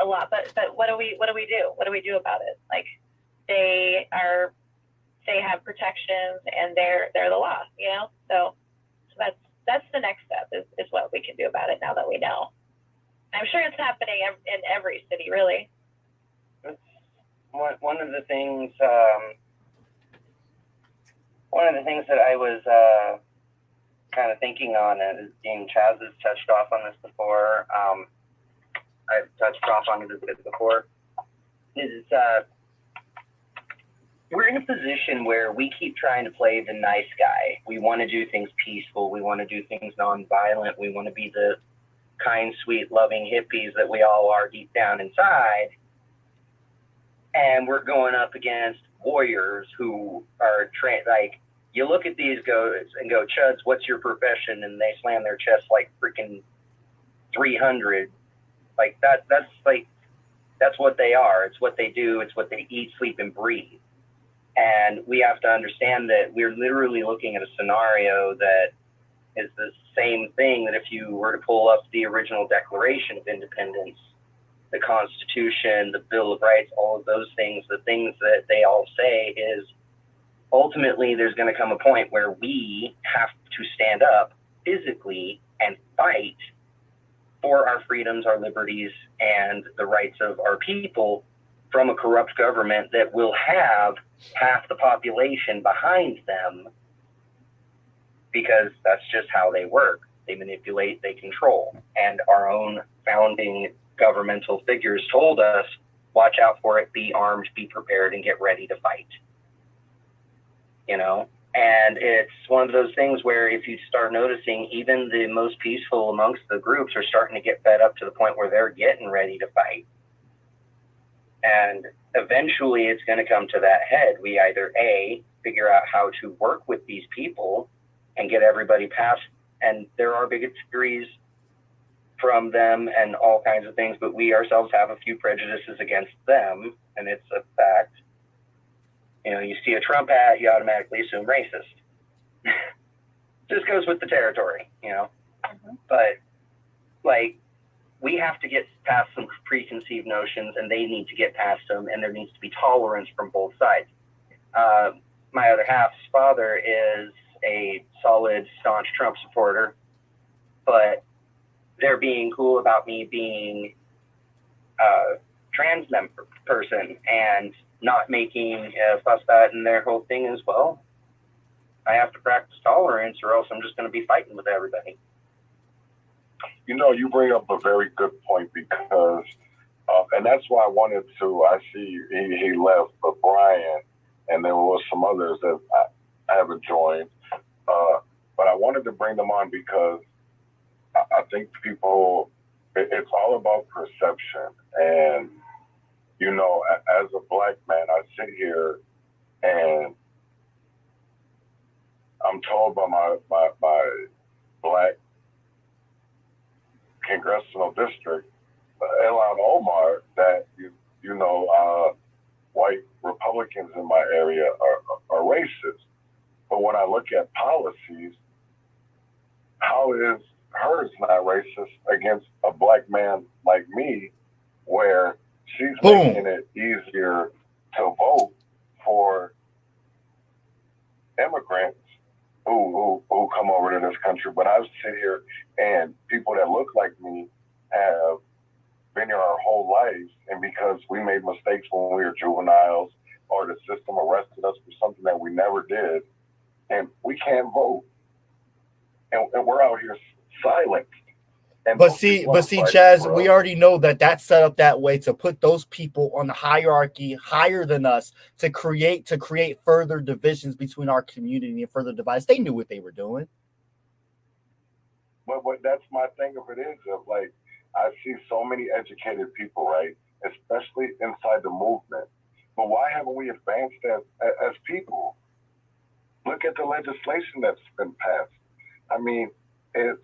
a lot. But what do we do? What do we do about it? Like, they have protections and they're the law, so that's the next step is what we can do about it now that we know. I'm sure it's happening in every city, really. One of the things that I was kind of thinking on, and Chaz has touched off on this before, I've touched off on it a bit before, is we're in a position where we keep trying to play the nice guy. We want to do things peaceful. We want to do things nonviolent. We want to be the kind, sweet, loving hippies that we all are deep down inside. And we're going up against warriors who are like, you look at these guys and go, Chuds, what's your profession? And they slam their chest like freaking 300. Like that's what they are. It's what they do. It's what they eat, sleep, and breathe. And we have to understand that we're literally looking at a scenario that is the same thing that if you were to pull up the original Declaration of Independence, the Constitution, the Bill of Rights, all of those things, the things that they all say is ultimately there's going to come a point where we have to stand up physically and fight for our freedoms, our liberties, and the rights of our people from a corrupt government that will have half the population behind them, because that's just how they work. They manipulate, they control. And our own founding governmental figures told us, watch out for it, be armed, be prepared, and get ready to fight. And it's one of those things where if you start noticing, even the most peaceful amongst the groups are starting to get fed up to the point where they're getting ready to fight. And eventually it's going to come to that head. We either A, figure out how to work with these people and get everybody past, and there are bigotries from them and all kinds of things, but we ourselves have a few prejudices against them, and it's a fact. You see a Trump hat, you automatically assume racist. Just goes with the territory, But, like, we have to get past some preconceived notions, and they need to get past them, and there needs to be tolerance from both sides. My other half's father is a solid, staunch Trump supporter, but they're being cool about me being a trans member person and not making a fuss about it, and their whole thing is, well, I have to practice tolerance or else I'm just going to be fighting with everybody. You bring up a very good point because, and that's why I wanted to, I see he left, but Brian, and there was some others that I haven't joined, but I wanted to bring them on because I think people, it's all about perception. And, as a black man, I sit here and I'm told by my black congressional district, Ilhan Omar, that white Republicans in my area are racist. But when I look at policies, how is hers not racist against a black man like me, where she's making it easier to vote for immigrants who come over to this country? But I sit here and people that look like me have been here our whole lives, and because we made mistakes when we were juveniles or the system arrested us for something that we never did, and we can't vote, and we're out here silent. But see, Chaz, we already know that that's set up that way to put those people on the hierarchy higher than us to create further divisions between our community and further divides. They knew what they were doing. But that's my thing of it is, like, I see so many educated people, right, especially inside the movement. But why haven't we advanced as people? Look at the legislation that's been passed. I mean, it's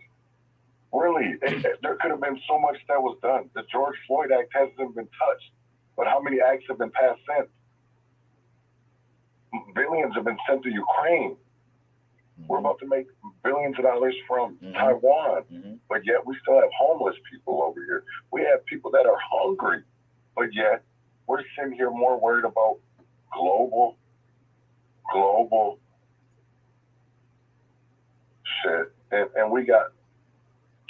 really, there could have been so much that was done. The George Floyd Act hasn't been touched, but how many acts have been passed since? Billions have been sent to Ukraine. We're about to make billions of dollars from Taiwan, but yet we still have homeless people over here. We have people that are hungry, but yet we're sitting here more worried about global shit, and we got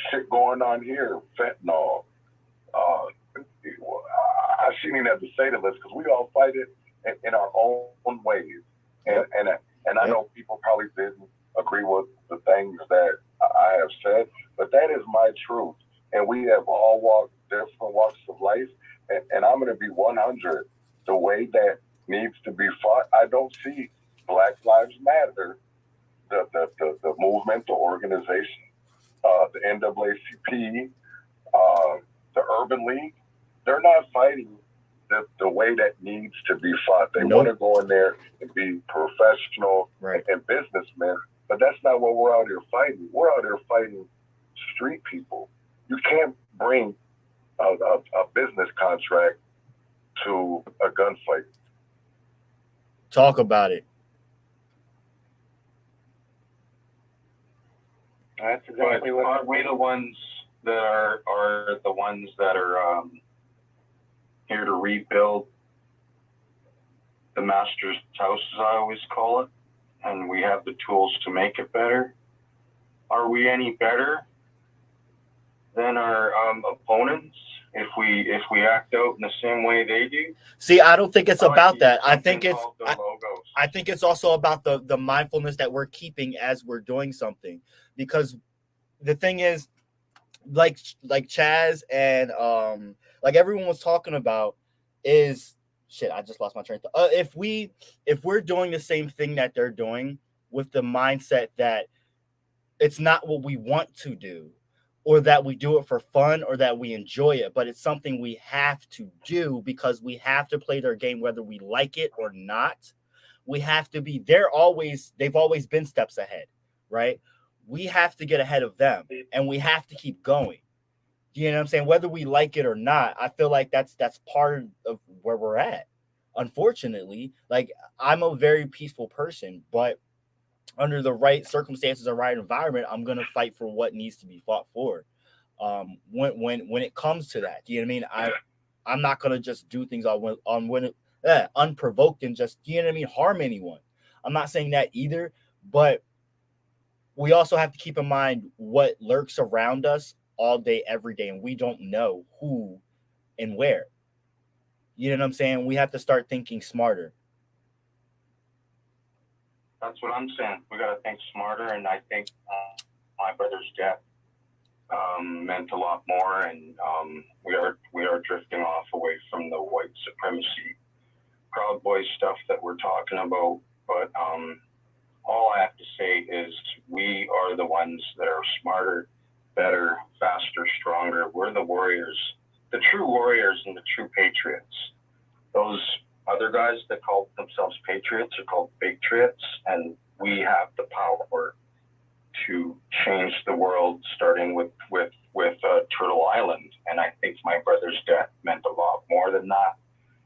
shit going on here, fentanyl. I shouldn't even have to say the list because we all fight it in our own ways, and I know people probably didn't agree with the things that I have said, but that is my truth. And we have all walked different walks of life, and I'm going to be 100. The way that needs to be fought, I don't see Black Lives Matter, the movement, the organization, the NAACP, the Urban League. They're not fighting the way that needs to be fought. They want to go in there and be professional and businessmen, but that's not what we're out here fighting. We're out here fighting street people. You can't bring a business contract to a gunfight. Talk about it. That's exactly what. Aren't we the ones that are the ones that are here to rebuild the master's house, as I always call it, and we have the tools to make it better? Are we any better than our opponents if we act out in the same way they do? See, I don't think it's about that. I think it's also about the mindfulness that we're keeping as we're doing something. Because the thing is, like Chaz and like everyone was talking about, is shit. I just lost my train of thought. If we're doing the same thing that they're doing with the mindset that it's not what we want to do, or that we do it for fun, or that we enjoy it, but it's something we have to do because we have to play their game whether we like it or not. We have to be, they've always been steps ahead, right? We have to get ahead of them, and we have to keep going. You know what I'm saying? Whether we like it or not, I feel like that's part of where we're at. unfortunately. Like, I'm a very peaceful person, but under the right circumstances or right environment, I'm gonna fight for what needs to be fought for. When it comes to that, you know what I mean? I'm not gonna just do things unprovoked and just, you know what I mean, harm anyone. I'm not saying that either, but we also have to keep in mind what lurks around us all day, every day, and we don't know who and where. You know what I'm saying? We have to start thinking smarter. That's what I'm saying. We got to think smarter, and I think my brother's death meant a lot more, and we are drifting off away from the white supremacy, Proud Boy stuff that we're talking about. But all I have to say is we are the ones that are smarter, better, faster, stronger. We're the warriors, the true warriors and the true patriots. Those other guys that call themselves patriots are called patriots, and we have the power to change the world, starting with Turtle Island. And I think my brother's death meant a lot more than that.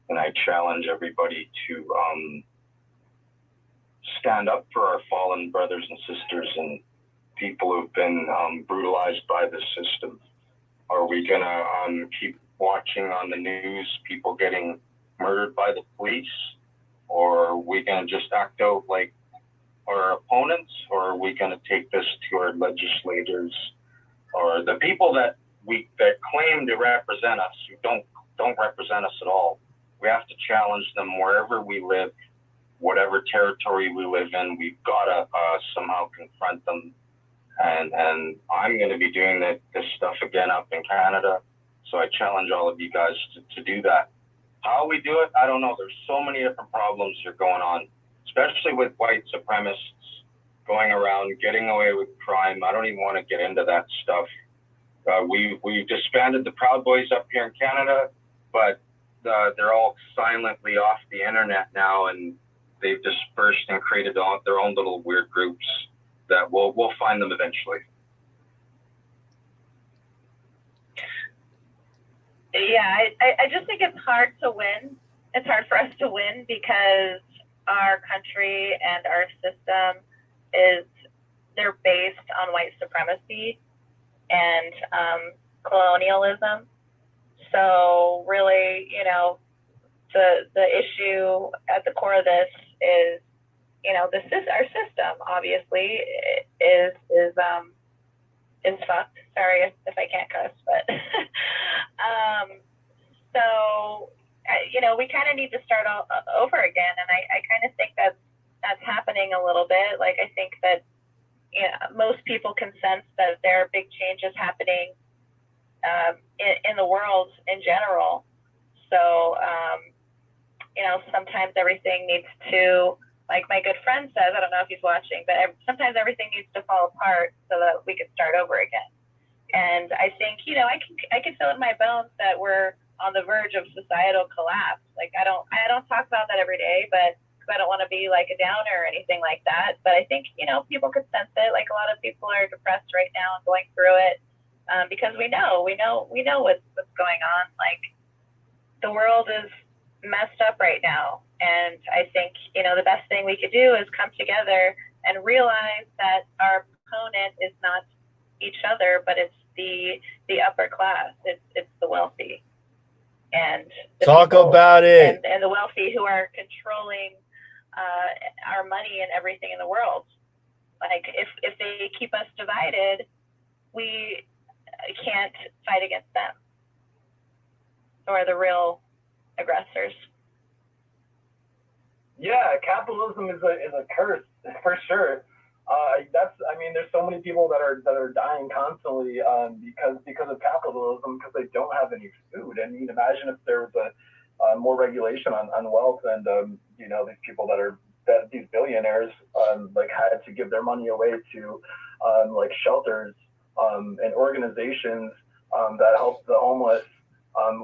And I challenge everybody to stand up for our fallen brothers and sisters and people who've been brutalized by the system. Are we gonna keep watching on the news people getting murdered by the police, or are we gonna just act out like our opponents, or are we gonna take this to our legislators or the people that claim to represent us, who don't represent us at all? We have to challenge them wherever we live, whatever territory we live in. We've got to somehow confront them. And I'm going to be doing this stuff again up in Canada. So I challenge all of you guys to do that. How we do it, I don't know. There's so many different problems that are going on, especially with white supremacists going around getting away with crime. I don't even want to get into that stuff. We've disbanded the Proud Boys up here in Canada, but they're all silently off the internet now, and they've dispersed and created their own little weird groups that we'll find them eventually. Yeah, I just think it's hard to win. It's hard for us to win because our country and our system they're based on white supremacy and colonialism. So really, the issue at the core of this is, our system obviously is fucked. Sorry if I can't cuss, but so we kind of need to start all over again, and I kind of think that's happening a little bit. Like, I think that most people can sense that there are big changes happening in the world in general. So sometimes everything needs to, like my good friend says, I don't know if he's watching, but sometimes everything needs to fall apart so that we can start over again. And I think, I can feel in my bones that we're on the verge of societal collapse. Like, I don't talk about that every day, but because I don't want to be like a downer or anything like that. But I think, people could sense it. Like, a lot of people are depressed right now and going through it because we know what's going on. Like, the world is messed up right now. And I think, the best thing we could do is come together and realize that our opponent is not each other, but it's the upper class. It's the wealthy. And talk about it. And the wealthy who are controlling our money and everything in the world. Like, if they keep us divided, we can't fight against them, or the real aggressors. Yeah, capitalism is a curse for sure. There's so many people that are dying constantly because of capitalism, because they don't have any food. I mean, imagine if there was a more regulation on wealth, and these people these billionaires had to give their money away to shelters and organizations that help the homeless.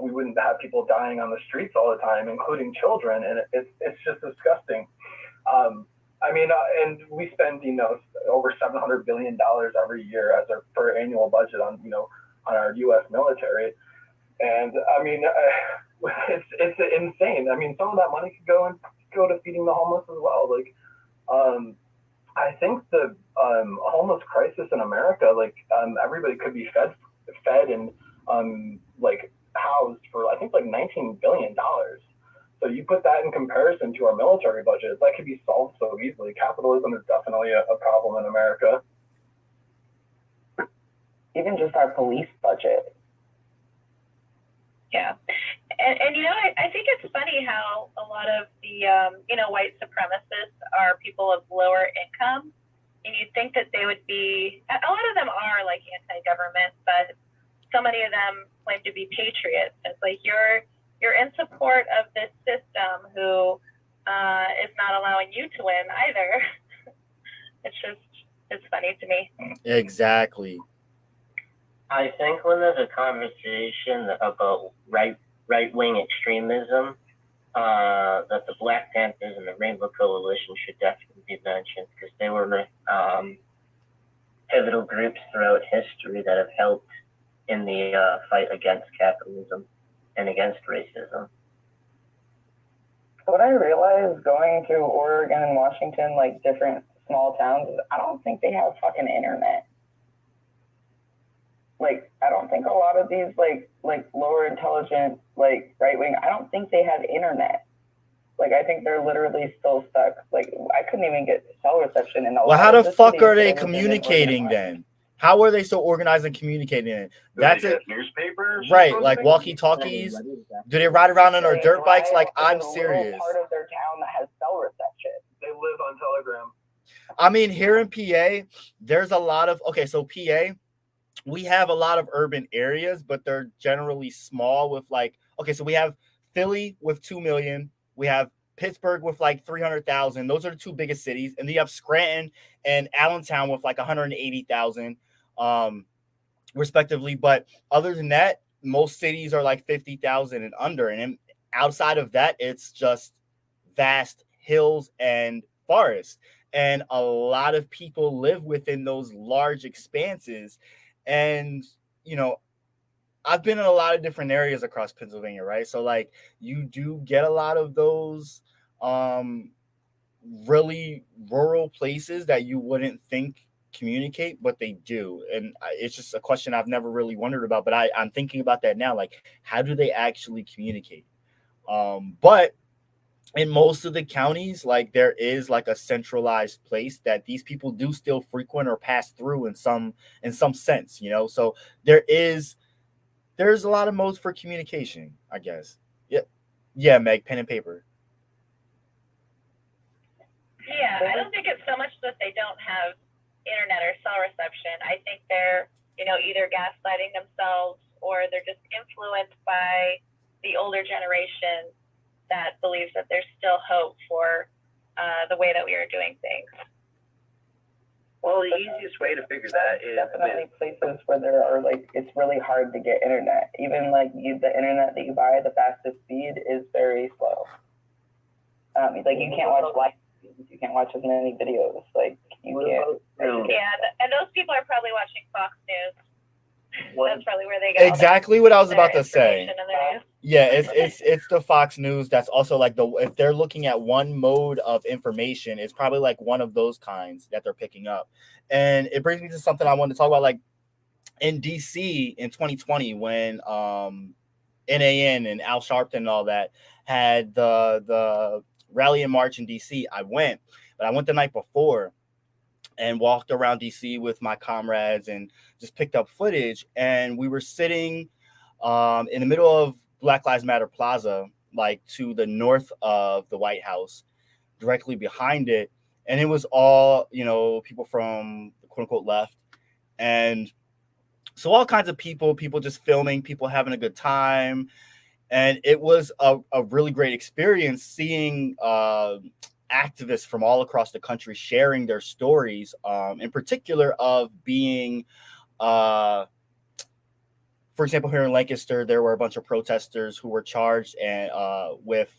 We wouldn't have people dying on the streets all the time, including children, and it's just disgusting. And we spend over $700 billion every year as our annual budget on our U.S. military, and it's insane. I mean, some of that money could go to feeding the homeless as well. Like, I think the homeless crisis in America, like, everybody could be fed and like housed for I think like $19 billion. So you put that in comparison to our military budget, that could be solved so easily. Capitalism is definitely a problem in America. Even just our police budget. Yeah. And you know, I think it's funny how a lot of the, white supremacists are people of lower income. And you'd think that they would be, a lot of them are like anti-government, but so many of them claim to be patriots. It's like you're in support of this system who is not allowing you to win either. It's funny to me. Exactly. I think when there's a conversation about right-wing extremism, that the Black Panthers and the Rainbow Coalition should definitely be mentioned, because they were pivotal groups throughout history that have helped in the fight against capitalism and against racism. What I realized going to Oregon and Washington, like different small towns, is I don't think they have fucking internet. Like, I don't think a lot of these like lower intelligent, like right wing, I don't think they have internet. Like, I think they're literally still stuck. Like, I couldn't even get cell reception in a lot. Well, how of the fuck cities are they that I lived in communicating then? How are they so organized and communicating? That's it. Newspapers, right? Like walkie-talkies. Do they ride around on their dirt bikes? Like, I'm serious. Part of their town that has cell reception. They live on Telegram. I mean, here in PA, there's a lot of so PA, we have a lot of urban areas, but they're generally small with like so we have Philly with 2 million, we have Pittsburgh with like 300,000. Those are the two biggest cities, and then you have Scranton and Allentown with like 180,000, respectively. But other than that, most cities are like 50,000 and under, and outside of that, it's just vast hills and forests, and a lot of people live within those large expanses. And I've been in a lot of different areas across Pennsylvania, right? So like you do get a lot of those really rural places that you wouldn't think communicate, but they do. And it's just a question I've never really wondered about, but I'm thinking about that now. Like, how do they actually communicate? But in most of the counties, like there is like a centralized place that these people do still frequent or pass through in some sense, so there's a lot of modes for communication, I guess. Yeah, Meg, pen and paper. Yeah, I don't think it's so much that they don't have internet or cell reception. I think they're either gaslighting themselves, or they're just influenced by the older generation that believes that there's still hope for the way that we are doing things. Well, the easiest way to figure that is definitely places where there are like it's really hard to get internet. Even like the internet that you buy, the fastest speed is very slow. Like you can't watch live videos, you can't watch as many videos. Like you can't. Yeah, and those people are probably watching Fox News. That's probably where they get exactly what I was about to say. Yeah, it's the Fox News. That's also like if they're looking at one mode of information, it's probably like one of those kinds that they're picking up. And it brings me to something I wanted to talk about, like in DC in 2020 when NAN and Al Sharpton and all that had the rally and march in DC. I went the night before and walked around DC with my comrades and just picked up footage. And we were sitting in the middle of Black Lives Matter Plaza, like to the north of the White House, directly behind it. And it was all, people from the quote unquote left. And so all kinds of people just filming, people having a good time. And it was a really great experience seeing activists from all across the country sharing their stories, in particular of being, for example, here in Lancaster, there were a bunch of protesters who were charged and with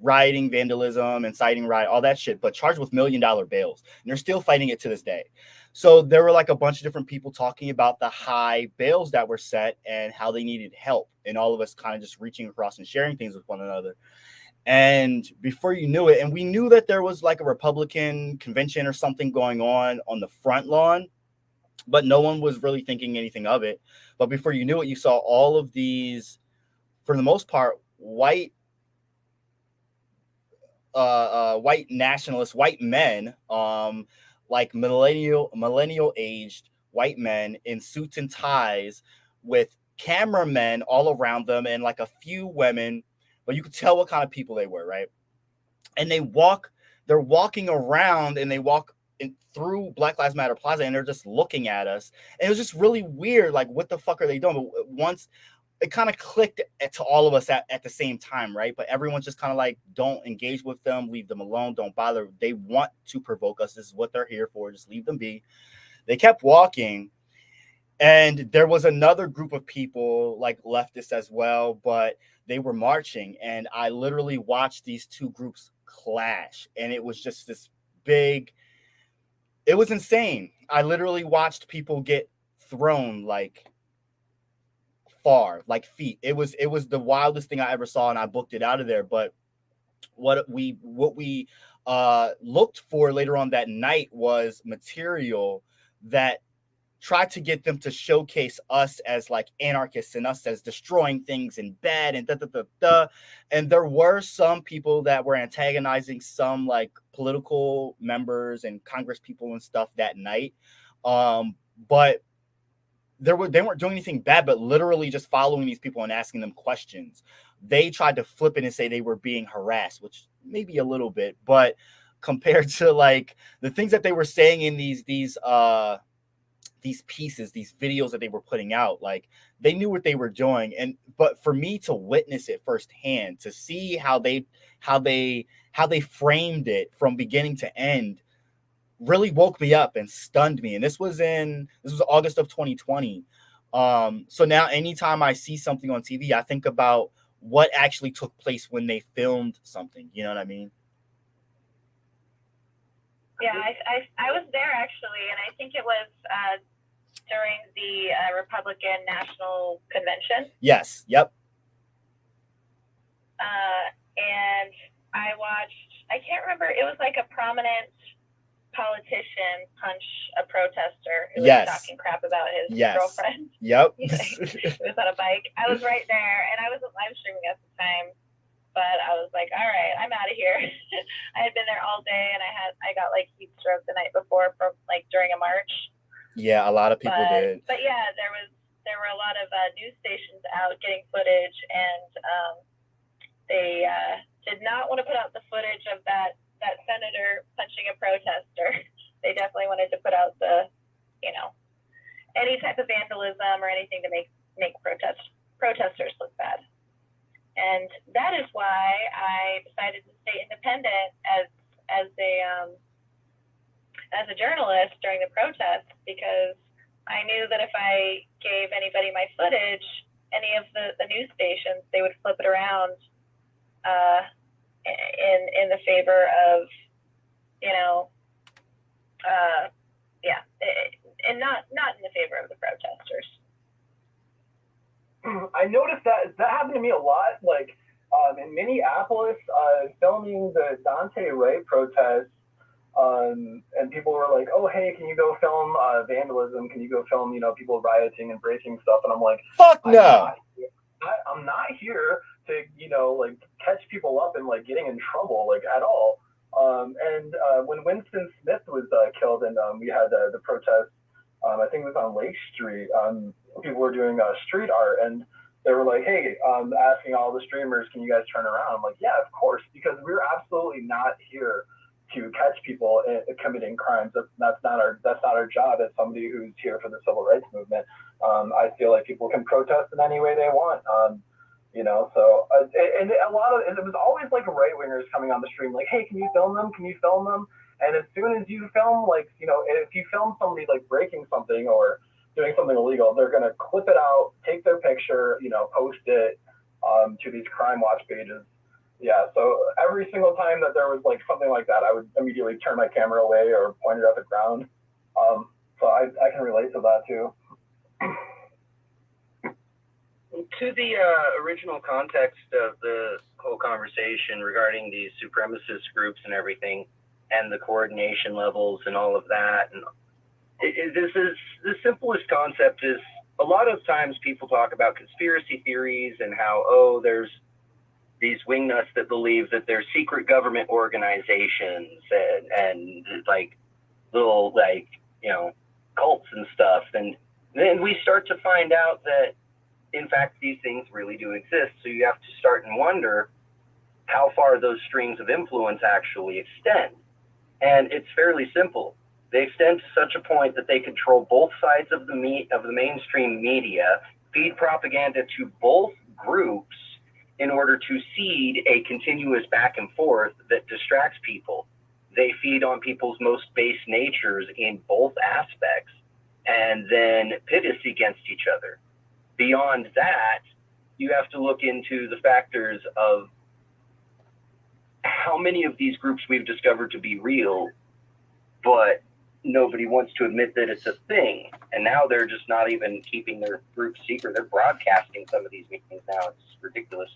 rioting, vandalism, inciting riot, all that shit, but charged with $1 million bails. And they're still fighting it to this day. So there were like a bunch of different people talking about the high bails that were set and how they needed help. And all of us kind of just reaching across and sharing things with one another. And before you knew it, and we knew that there was like a Republican convention or something going on the front lawn, but no one was really thinking anything of it. But before you knew it, you saw all of these, for the most part, white nationalists, white men, like millennial aged white men in suits and ties with cameramen all around them and like a few women, but you could tell what kind of people they were, right? And they're walking around and they walk through Black Lives Matter Plaza and they're just looking at us. And it was just really weird. Like, what the fuck are they doing? But once it kind of clicked to all of us at the same time, right? But everyone's just kind of like, don't engage with them, leave them alone, don't bother. They want to provoke us. This is what they're here for. Just leave them be. They kept walking. And there was another group of people, like leftists as well, but they were marching. And I literally watched these two groups clash. And it was just this big, it was insane. I literally watched people get thrown like far, like feet. It was the wildest thing I ever saw, and I booked it out of there. But what we looked for later on that night was material that tried to get them to showcase us as like anarchists and us as destroying things and bad and And there were some people that were antagonizing some like political members and Congress people and stuff that night. But they weren't doing anything bad, but literally just following these people and asking them questions. They tried to flip it and say they were being harassed, which maybe a little bit, but compared to like the things that they were saying in these pieces, these videos that they were putting out, like they knew what they were doing. But for me to witness it firsthand, to see how they framed it from beginning to end, really woke me up and stunned me. And this was August of 2020. So now anytime I see something on TV, I think about what actually took place when they filmed something. You know what I mean? Yeah, I was there actually, and I think it was during the Republican National Convention. Yes. Yep. And I watched, I can't remember, it was like a prominent politician punch a protester who was talking crap about his girlfriend. Yep. He was on a bike. I was right there, and I wasn't live streaming at the time, but I was like, all right, I'm out of here. I had been there all day, and I got like heat stroke the night before from like during a march. Yeah, a lot of people did. But yeah, there were a lot of news stations out getting footage, and they did not want to put out the footage of that senator punching a protester. They definitely wanted to put out the, any type of vandalism or anything to make protesters look bad. And that is why I decided to stay independent as a journalist during the protest, because I knew that if I gave anybody my footage, any of the news stations, they would flip it around in the favor of, and not in the favor of the protesters. I noticed that happened to me a lot. Like in Minneapolis, filming the Dante Ray protest, and people were like, "Oh, hey, can you go film vandalism? Can you go film, people rioting and breaking stuff?" And I'm like, "Fuck no! I'm not here to, like catch people up and like getting in trouble, like at all." And when Winston Smith was killed, and we had the protest, I think it was on Lake Street. People were doing street art, and they were like, "Hey," asking all the streamers, "Can you guys turn around?" I'm like, "Yeah, of course," because we're absolutely not here to catch people committing crimes. That's not our job as somebody who's here for the civil rights movement. I feel like people can protest in any way they want. So and it was always like right wingers coming on the stream, like, "Hey, can you film them? Can you film them?" And as soon as you film, like, if you film somebody like breaking something or doing something illegal, they're gonna clip it out, take their picture, post it to these crime watch pages, Yeah, so every single time that there was like something like that, I would immediately turn my camera away or point it at the ground. So I can relate to that too. To the original context of the whole conversation regarding these supremacist groups and everything, and the coordination levels and all of that, and this is the simplest concept. Is a lot of times people talk about conspiracy theories and how there's these wingnuts that believe that there's secret government organizations and like little cults and stuff, and then we start to find out that in fact these things really do exist. So you have to start and wonder how far those strings of influence actually extend, and it's fairly simple. They extend to such a point that they control both sides of the mainstream media, feed propaganda to both groups in order to seed a continuous back and forth that distracts people. They feed on people's most base natures in both aspects and then pit us against each other. Beyond that, you have to look into the factors of how many of these groups we've discovered to be real, but nobody wants to admit that it's a thing. And now they're just not even keeping their group secret. They're broadcasting some of these meetings now. It's ridiculous.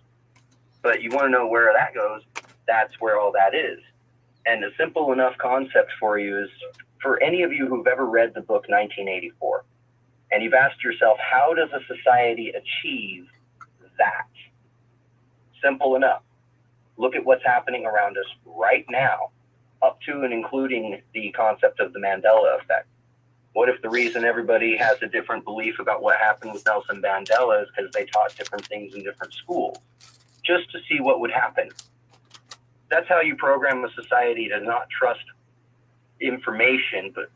But you want to know where that goes, that's where all that is. And a simple enough concept for you is, for any of you who've ever read the book 1984, and you've asked yourself, how does a society achieve that? Simple enough. Look at what's happening around us right now, up to and including the concept of the Mandela effect. What if the reason everybody has a different belief about what happened with Nelson Mandela is because they taught different things in different schools? Just to see what would happen. That's how you program a society to not trust information, but